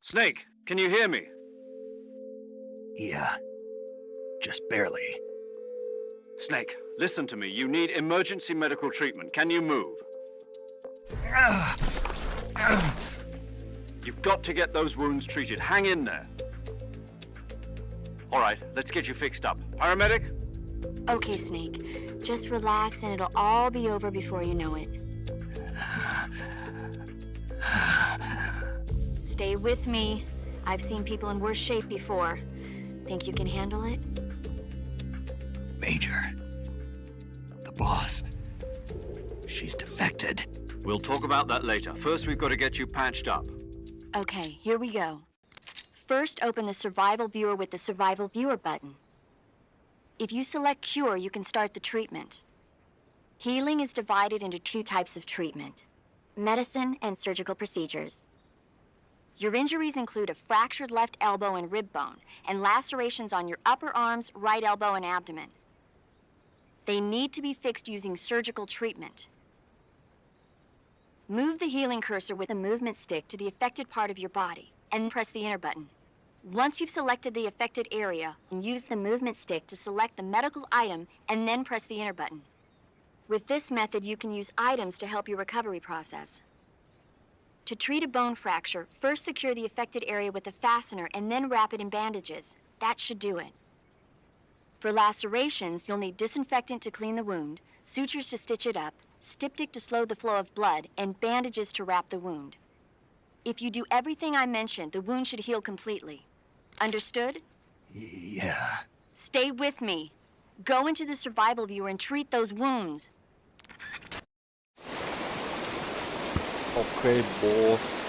Snake, can you hear me? Yeah, just barely. Snake, listen to me. You need emergency medical treatment. Can you move? You've got to get those wounds treated. Hang in there. All right, let's get you fixed up. Paramedic? Okay, Snake. Just relax and it'll all be over before you know it. Stay with me. I've seen people in worse shape before. Think you can handle it? Major. The boss. She's defected. We'll talk about that later. First, we've got to get you patched up. Okay, here we go. First, open the Survival Viewer with the Survival Viewer button. If you select Cure, you can start the treatment. Healing is divided into two types of treatment: medicine and surgical procedures. Your injuries include a fractured left elbow and rib bone, and lacerations on your upper arms, right elbow, and abdomen. They need to be fixed using surgical treatment. Move the healing cursor with the movement stick to the affected part of your body, and press the enter button. Once you've selected the affected area, use the movement stick to select the medical item, and then press the enter button. With this method, you can use items to help your recovery process. To treat a bone fracture, first secure the affected area with a fastener and then wrap it in bandages. That should do it. For lacerations, you'll need disinfectant to clean the wound, sutures to stitch it up, styptic to slow the flow of blood, and bandages to wrap the wound. If you do everything I mentioned, the wound should heal completely. Understood? Yeah. Stay with me. Go into the Survival Viewer and treat those wounds. Okay, boss.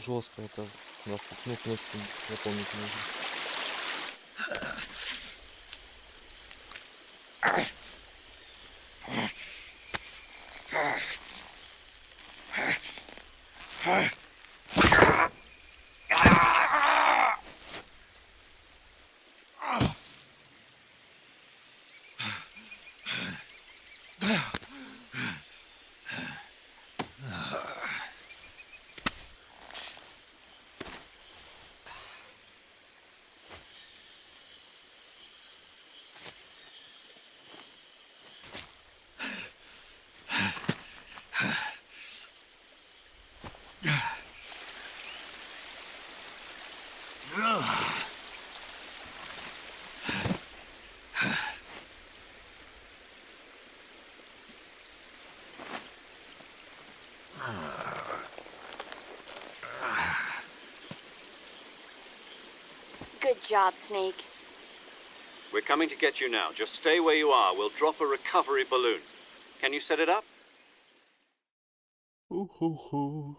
Жестко это. Да, ну, кнопку запомнить нужно. Good job, Snake. We're coming to get you now. Just stay where you are. We'll drop a recovery balloon. Can you set it up? Уху-ху.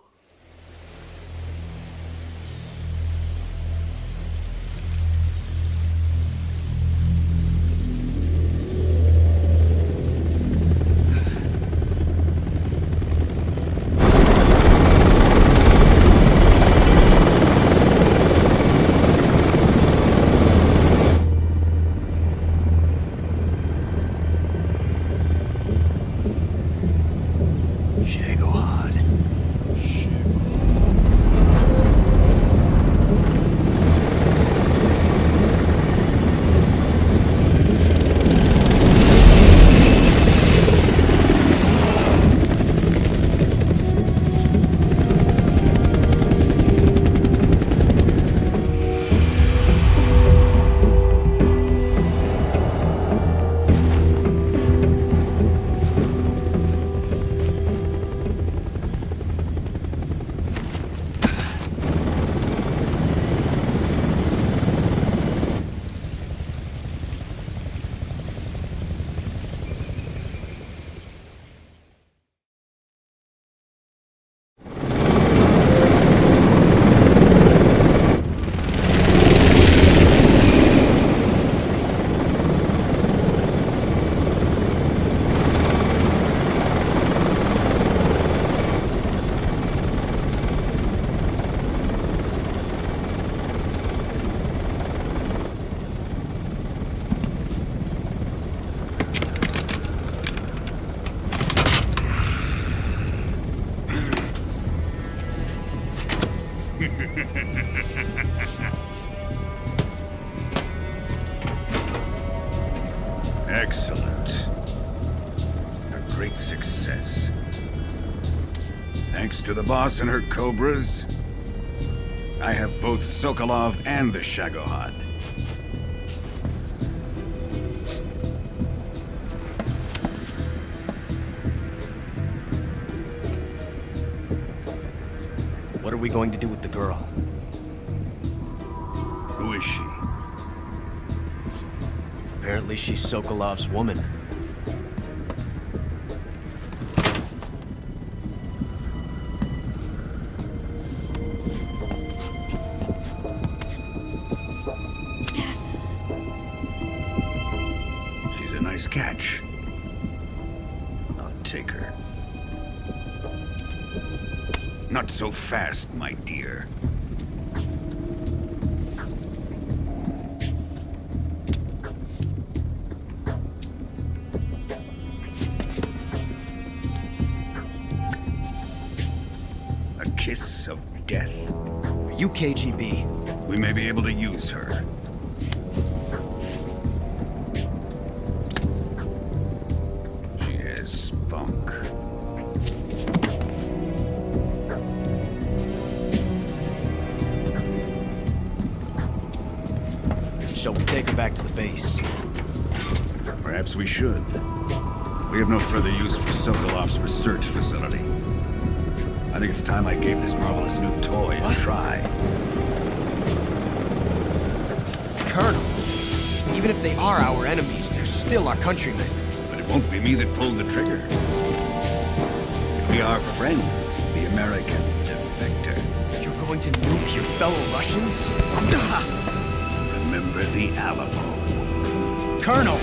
Excellent. A great success. Thanks to the boss and her cobras, I have both Sokolov and the Shagohod. What are we going to do with the girl? Who is she? Apparently she's Sokolov's woman. She's a nice catch. I'll take her. Not so fast, my dear. A kiss of death. Are you KGB? We may be able to use her. She has spunk. Shall we take her back to the base? Perhaps we should. We have no further use for Sokolov's research facility. I think it's time I gave this marvelous new toy a try. Colonel, even if they are our enemies, they're still our countrymen. But it won't be me that pulled the trigger. It'll be our friend, the American defector. You're going to nuke your fellow Russians? Remember the Alamo. Colonel!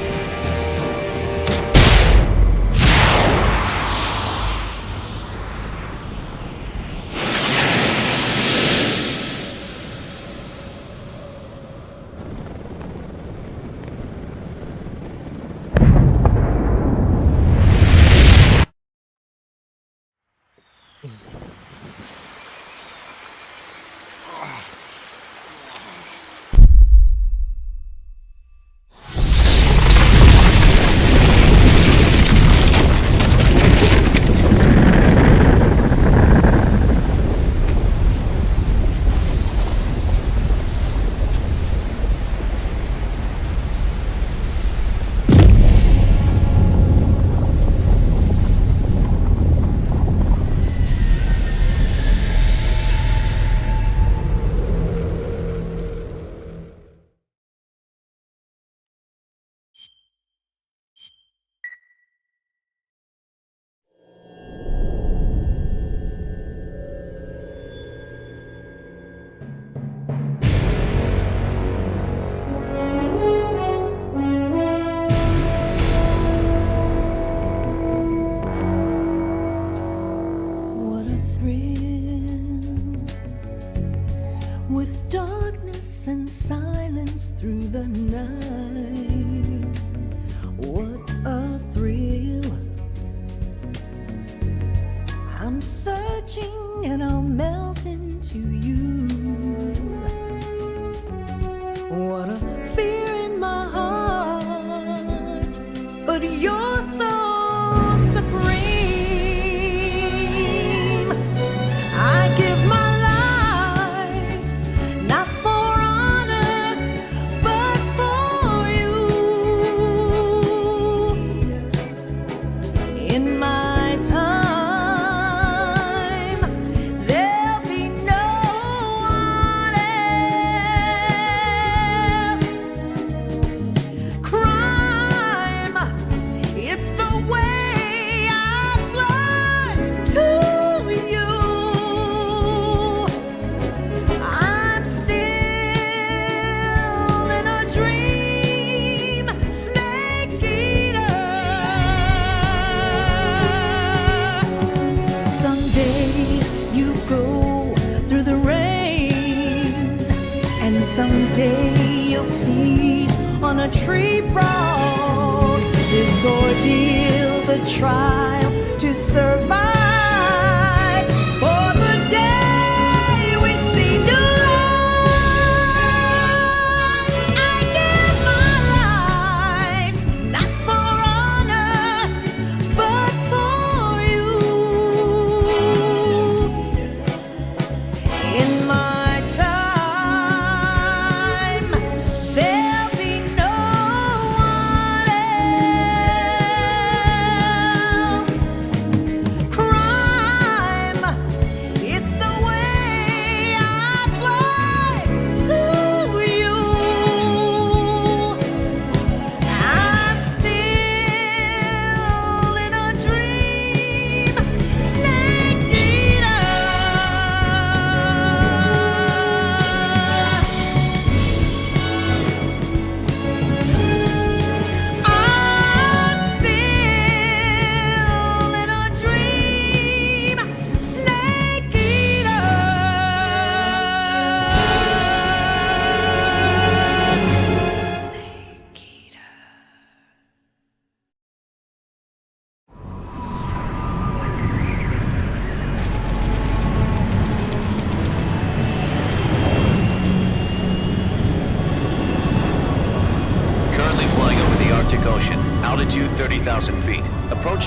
Someday you'll feed on a tree frog. This ordeal, the trial to survive. For the day we see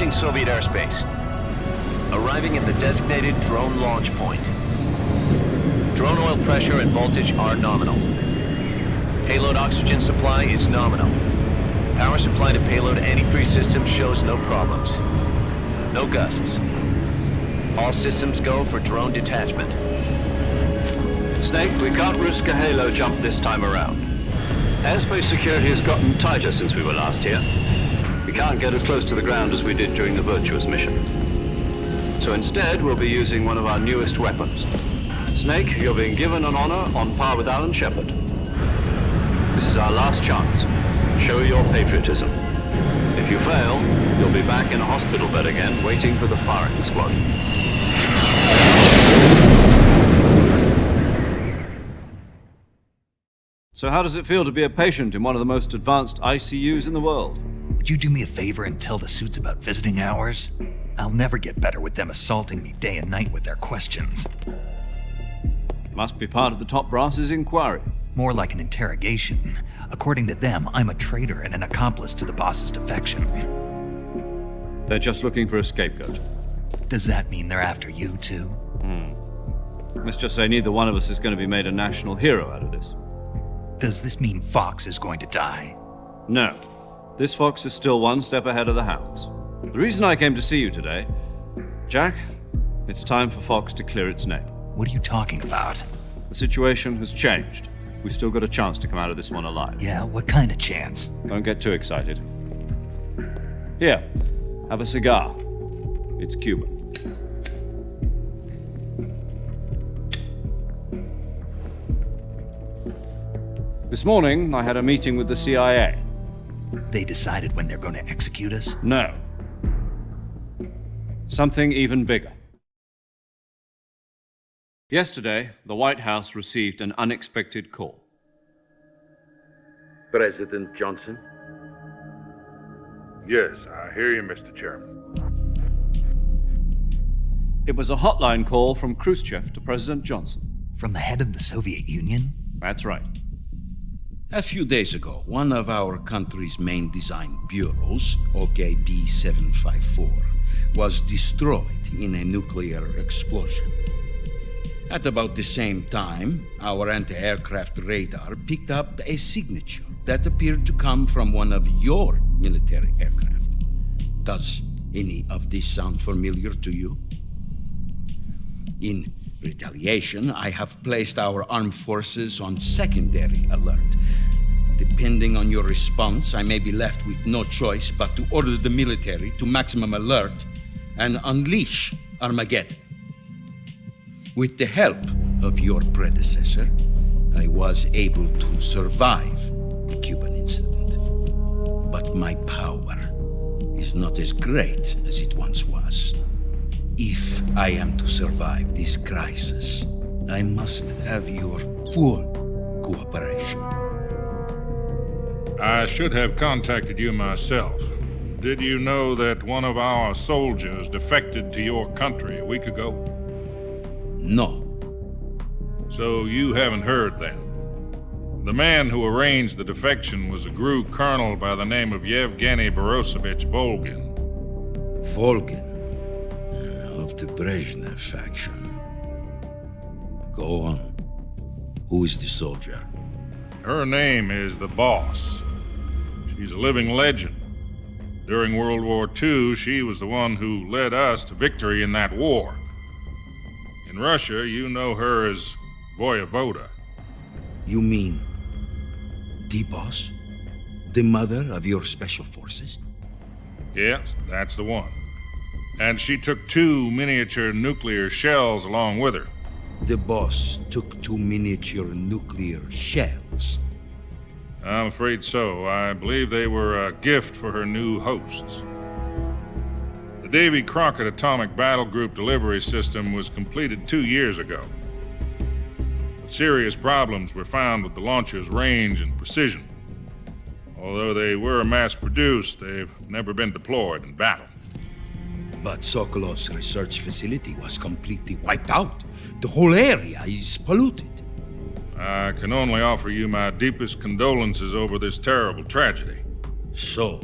Approaching Soviet airspace. Arriving at the designated drone launch point. Drone oil pressure and voltage are nominal. Payload oxygen supply is nominal. Power supply to payload antifreeze system shows no problems. No gusts. All systems go for drone detachment. Snake, we can't risk a halo jump this time around. Airspace security has gotten tighter since we were last here. We can't get as close to the ground as we did during the Virtuous mission. So instead, we'll be using one of our newest weapons. Snake, you're being given an honor on par with Alan Shepard. This is our last chance. Show your patriotism. If you fail, you'll be back in a hospital bed again, waiting for the firing squad. So how does it feel to be a patient in one of the most advanced ICUs in the world? Would you do me a favor and tell the suits about visiting hours? I'll never get better with them assaulting me day and night with their questions. Must be part of the top brass's inquiry. More like an interrogation. According to them, I'm a traitor and an accomplice to the boss's defection. They're just looking for a scapegoat. Does that mean they're after you too? Let's just say neither one of us is going to be made a national hero out of this. Does this mean Fox is going to die? No. This Fox is still one step ahead of the hounds. The reason I came to see you today, Jack, it's time for Fox to clear its name. What are you talking about? The situation has changed. We've still got a chance to come out of this one alive. Yeah, what kind of chance? Don't get too excited. Here, have a cigar. It's Cuban. This morning, I had a meeting with the CIA. They decided when they're going to execute us? No. Something even bigger. Yesterday, the White House received an unexpected call. President Johnson? Yes, I hear you, Mr. Chairman. It was a hotline call from Khrushchev to President Johnson. From the head of the Soviet Union? That's right. A few days ago, one of our country's main design bureaus, OKB 754, was destroyed in a nuclear explosion. At about the same time, our anti-aircraft radar picked up a signature that appeared to come from one of your military aircraft. Does any of this sound familiar to you? In retaliation, I have placed our armed forces on secondary alert. Depending on your response, I may be left with no choice but to order the military to maximum alert and unleash Armageddon. With the help of your predecessor, I was able to survive the Cuban incident. But my power is not as great as it once was. If I am to survive this crisis, I must have your full cooperation. I should have contacted you myself. Did you know that one of our soldiers defected to your country a week ago? No. So you haven't heard then? The man who arranged the defection was a GRU colonel by the name of Yevgeny Borosovich Volgin. Volgin? Of the Brezhnev faction. Go on. Who is the soldier? Her name is the Boss. She's a living legend. During World War II, she was the one who led us to victory in that war. In Russia, you know her as Voyevoda. You mean the Boss? The mother of your special forces? Yes, that's the one. And she took 2 miniature nuclear shells along with her. The Boss took 2 miniature nuclear shells? I'm afraid so. I believe they were a gift for her new hosts. The Davy Crockett Atomic Battle Group delivery system was completed 2 years ago. But serious problems were found with the launcher's range and precision. Although they were mass-produced, they've never been deployed in battle. But Sokolov's research facility was completely wiped out. The whole area is polluted. I can only offer you my deepest condolences over this terrible tragedy. So,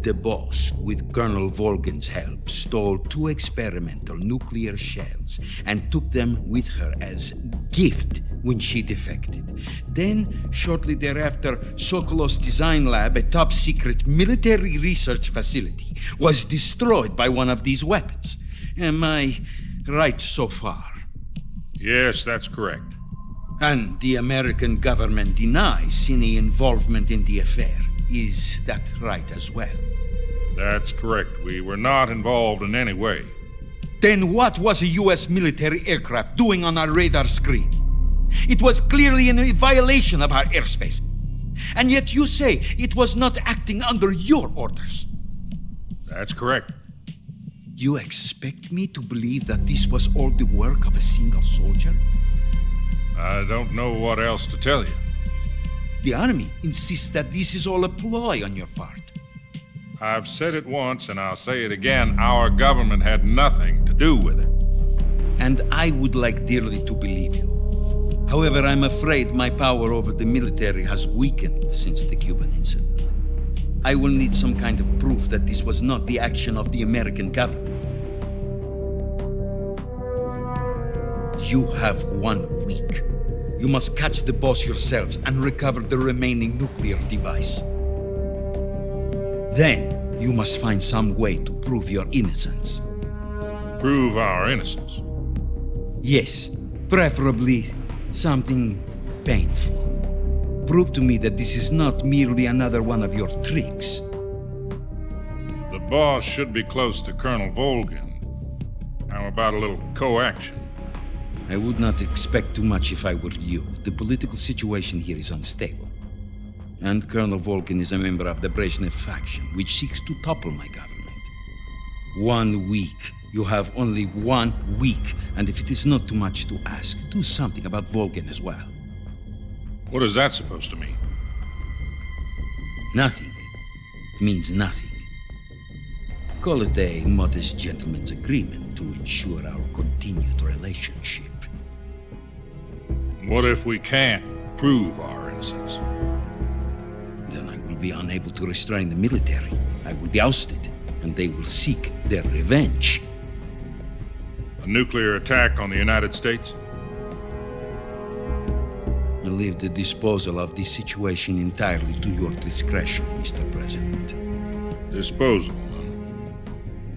The boss, with Colonel Volgan's help, stole 2 experimental nuclear shells and took them with her as gift when she defected. Then, shortly thereafter, Sokolov's design lab, a top-secret military research facility, was destroyed by one of these weapons. Am I right so far? Yes, that's correct. And the American government denies any involvement in the affair. Is that right as well? That's correct. We were not involved in any way. Then what was a U.S. military aircraft doing on our radar screen? It was clearly in violation of our airspace. And yet you say it was not acting under your orders. That's correct. You expect me to believe that this was all the work of a single soldier? I don't know what else to tell you. The Army insists that this is all a ploy on your part. I've said it once and I'll say it again. Our government had nothing to do with it. And I would like dearly to believe you. However, I'm afraid my power over the military has weakened since the Cuban incident. I will need some kind of proof that this was not the action of the American government. You have 1 week. You must catch the boss yourselves and recover the remaining nuclear device. Then, you must find some way to prove your innocence. Prove our innocence? Yes, preferably something painful. Prove to me that this is not merely another one of your tricks. The boss should be close to Colonel Volgan. How about a little coaction? I would not expect too much if I were you. The political situation here is unstable. And Colonel Volgan is a member of the Brezhnev faction, which seeks to topple my government. 1 week. You have only 1 week. And if it is not too much to ask, do something about Volgan as well. What is that supposed to mean? Nothing. It means nothing. Call it a modest gentleman's agreement to ensure our continued relationship. What if we can't prove our innocence? Then I will be unable to restrain the military. I will be ousted, and they will seek their revenge. A nuclear attack on the United States? I leave the disposal of this situation entirely to your discretion, Mr. President. Disposal?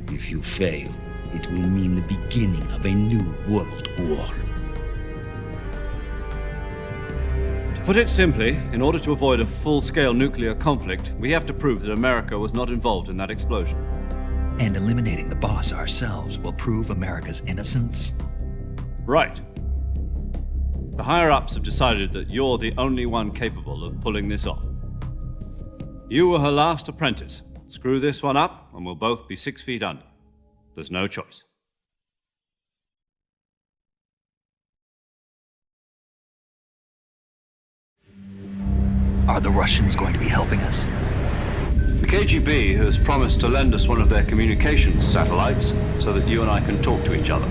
If you fail, it will mean the beginning of a new world war. To put it simply, in order to avoid a full-scale nuclear conflict, we have to prove that America was not involved in that explosion. And eliminating the boss ourselves will prove America's innocence? Right. The higher-ups have decided that you're the only one capable of pulling this off. You were her last apprentice. Screw this one up, and we'll both be 6 feet under. There's no choice. Are the Russians going to be helping us? The KGB has promised to lend us one of their communications satellites so that you and I can talk to each other.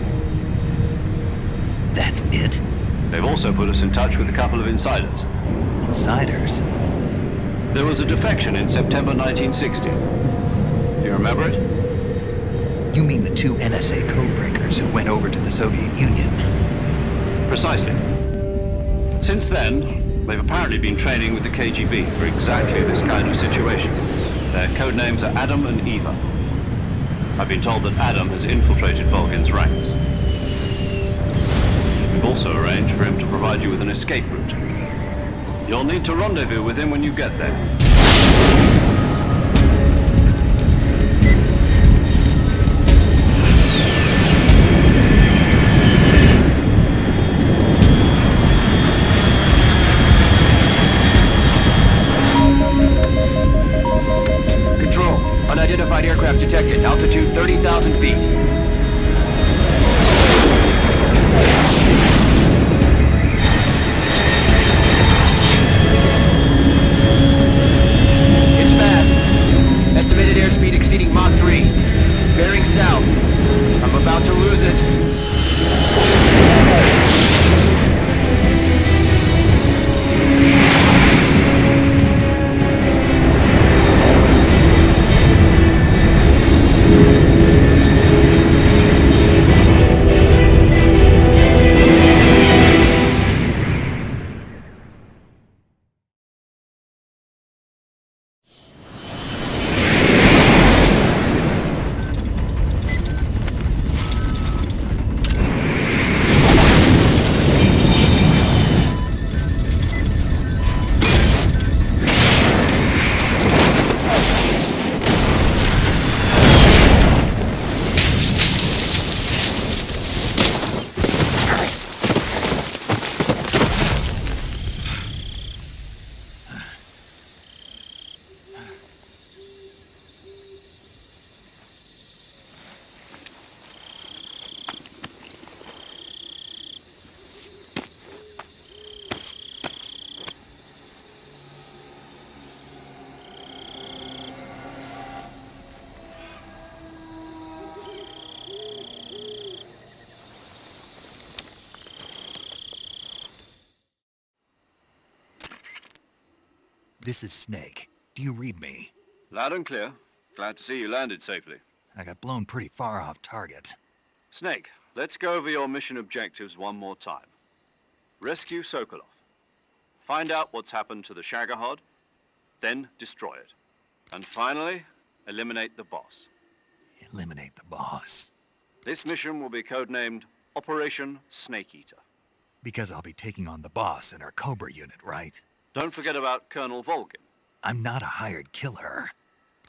That's it? They've also put us in touch with a couple of insiders. Insiders? There was a defection in September 1960. Do you remember it? You mean the 2 NSA codebreakers who went over to the Soviet Union? Precisely. Since then, they've apparently been training with the KGB for exactly this kind of situation. Their codenames are Adam and Eva. I've been told that Adam has infiltrated Volgan's ranks. We've also arranged for him to provide you with an escape route. You'll need to rendezvous with him when you get there. Control, unidentified aircraft detected, altitude 30,000 feet. Estimated airspeed exceeding Mach 3. Bearing south. I'm about to lose it. This is Snake. Do you read me? Loud and clear. Glad to see you landed safely. I got blown pretty far off target. Snake, let's go over your mission objectives one more time. Rescue Sokolov. Find out what's happened to the Shagohod, then destroy it. And finally, eliminate the boss. Eliminate the boss. This mission will be codenamed Operation Snake Eater. Because I'll be taking on the boss in our Cobra unit, right? Don't forget about Colonel Volgin. I'm not a hired killer.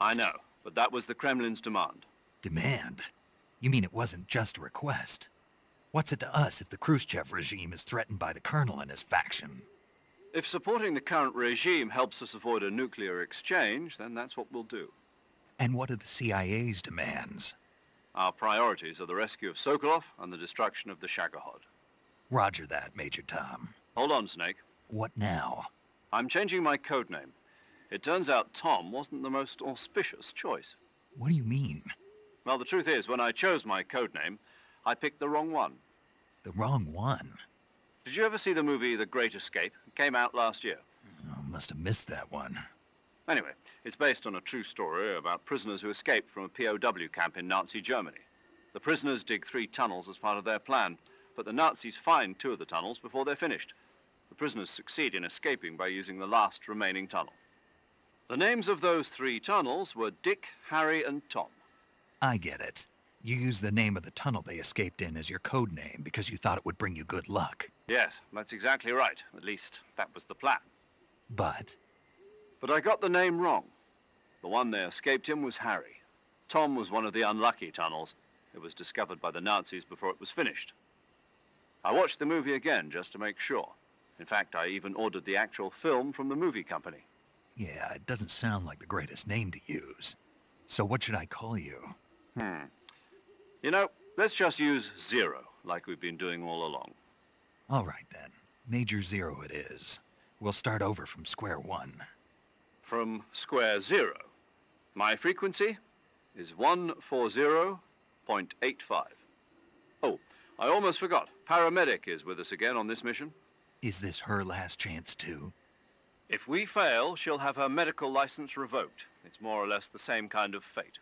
I know, but that was the Kremlin's demand. Demand? You mean it wasn't just a request? What's it to us if the Khrushchev regime is threatened by the Colonel and his faction? If supporting the current regime helps us avoid a nuclear exchange, then that's what we'll do. And what are the CIA's demands? Our priorities are the rescue of Sokolov and the destruction of the Shagohod. Roger that, Major Tom. Hold on, Snake. What now? I'm changing my codename. It turns out Tom wasn't the most auspicious choice. What do you mean? Well, the truth is, when I chose my codename, I picked the wrong one. The wrong one? Did you ever see the movie The Great Escape? It came out last year. Oh, must have missed that one. Anyway, it's based on a true story about prisoners who escaped from a POW camp in Nazi Germany. The prisoners dig 3 tunnels as part of their plan, but the Nazis find 2 of the tunnels before they're finished. The prisoners succeed in escaping by using the last remaining tunnel. The names of those 3 tunnels were Dick, Harry, and Tom. I get it. You used the name of the tunnel they escaped in as your code name because you thought it would bring you good luck. Yes, that's exactly right. At least, that was the plan. But I got the name wrong. The one they escaped in was Harry. Tom was one of the unlucky tunnels. It was discovered by the Nazis before it was finished. I watched the movie again just to make sure. In fact, I even ordered the actual film from the movie company. yeah, it doesn't sound like the greatest name to use. So what should I call you? You know, let's just use Zero, like we've been doing all along. All right then. Major Zero it is. We'll start over from square one. From square 0. My frequency is 140.85. Oh, I almost forgot. Paramedic is with us again on this mission. Is this her last chance too? If we fail, she'll have her medical license revoked. It's more or less the same kind of fate.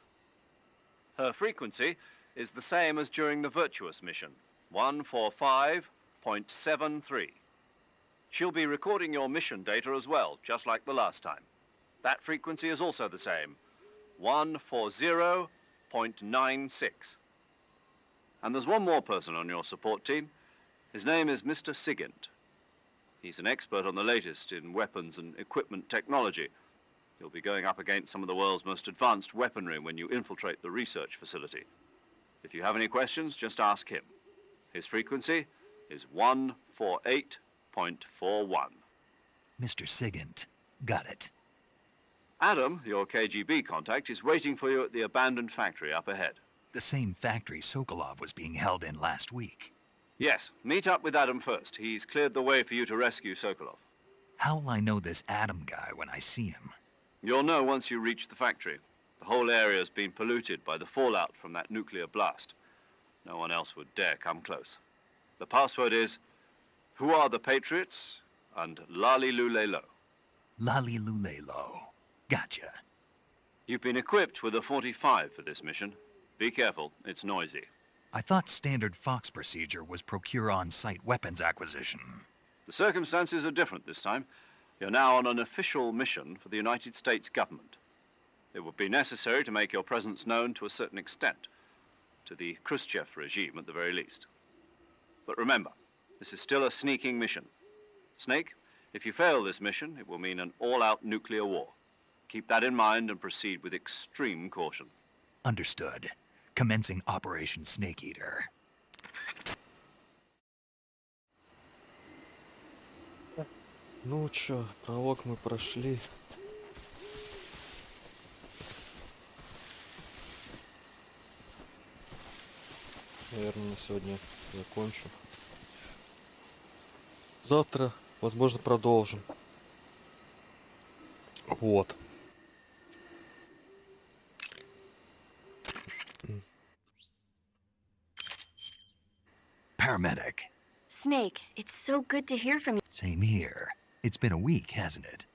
Her frequency is the same as during the Virtuous mission, 145.73. She'll be recording your mission data as well, just like the last time. That frequency is also the same, 140.96. And there's one more person on your support team. His name is Mr. Sigint. He's an expert on the latest in weapons and equipment technology. You'll be going up against some of the world's most advanced weaponry when you infiltrate the research facility. If you have any questions, just ask him. His frequency is 148.41. Mr. Sigint. Got it. Adam, your KGB contact, is waiting for you at the abandoned factory up ahead. The same factory Sokolov was being held in last week. Yes, meet up with Adam first. He's cleared the way for you to rescue Sokolov. How will I know this Adam guy when I see him? You'll know once you reach the factory. The whole area's been polluted by the fallout from that nuclear blast. No one else would dare come close. The password is, "Who are the Patriots?" and Lali Lule Lo. Lali Lule Lo. Gotcha. You've been equipped with a 45 for this mission. Be careful, it's noisy. I thought standard Fox procedure was procure on-site weapons acquisition. The circumstances are different this time. You're now on an official mission for the United States government. It would be necessary to make your presence known to a certain extent, to the Khrushchev regime at the very least. But remember, this is still a sneaking mission. Snake, if you fail this mission, it will mean an all-out nuclear war. Keep that in mind and proceed with extreme caution. Understood. Commencing Operation Snake Eater. Ну чё, пролог мы прошли. Наверное, на сегодня закончу. Завтра, возможно, продолжим. Вот. Paramedic. Snake, it's so good to hear from you. Same here. It's been a week, hasn't it?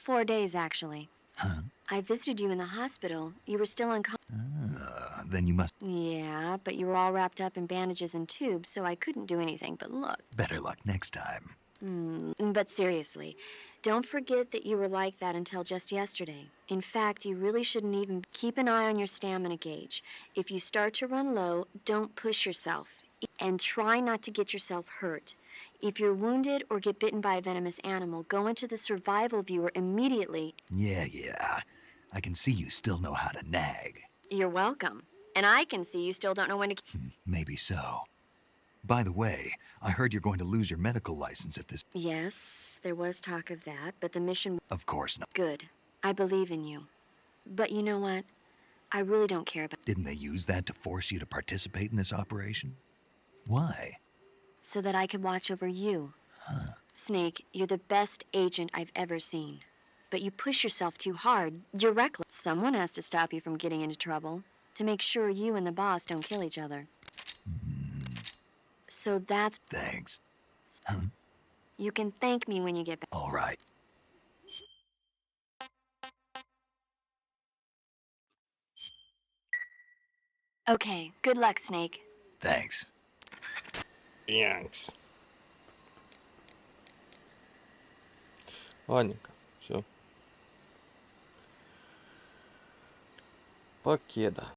4 days, actually. Huh? I visited you in the hospital. You were still unconscious. Then you must... Yeah, but you were all wrapped up in bandages and tubes, so I couldn't do anything but look. Better luck next time. But seriously, don't forget that you were like that until just yesterday. In fact, you really shouldn't even keep an eye on your stamina gauge. If you start to run low, don't push yourself. And try not to get yourself hurt. If you're wounded or get bitten by a venomous animal, go into the survival viewer immediately. Yeah. I can see you still know how to nag. You're welcome. And I can see you still don't know when to... Maybe so. By the way, I heard you're going to lose your medical license if this... Yes, there was talk of that, but the mission... Of course not. Good. I believe in you. But you know what? I really don't care about... Didn't they use that to force you to participate in this operation? Why? So that I could watch over you. Huh. Snake, you're the best agent I've ever seen. But you push yourself too hard. You're reckless. Someone has to stop you from getting into trouble. To make sure you and the boss don't kill each other. So that's... Thanks. Huh? You can thank me when you get back. All right. Okay, good luck, Snake. Thanks. Thanks. Ладненько, все. Покеда.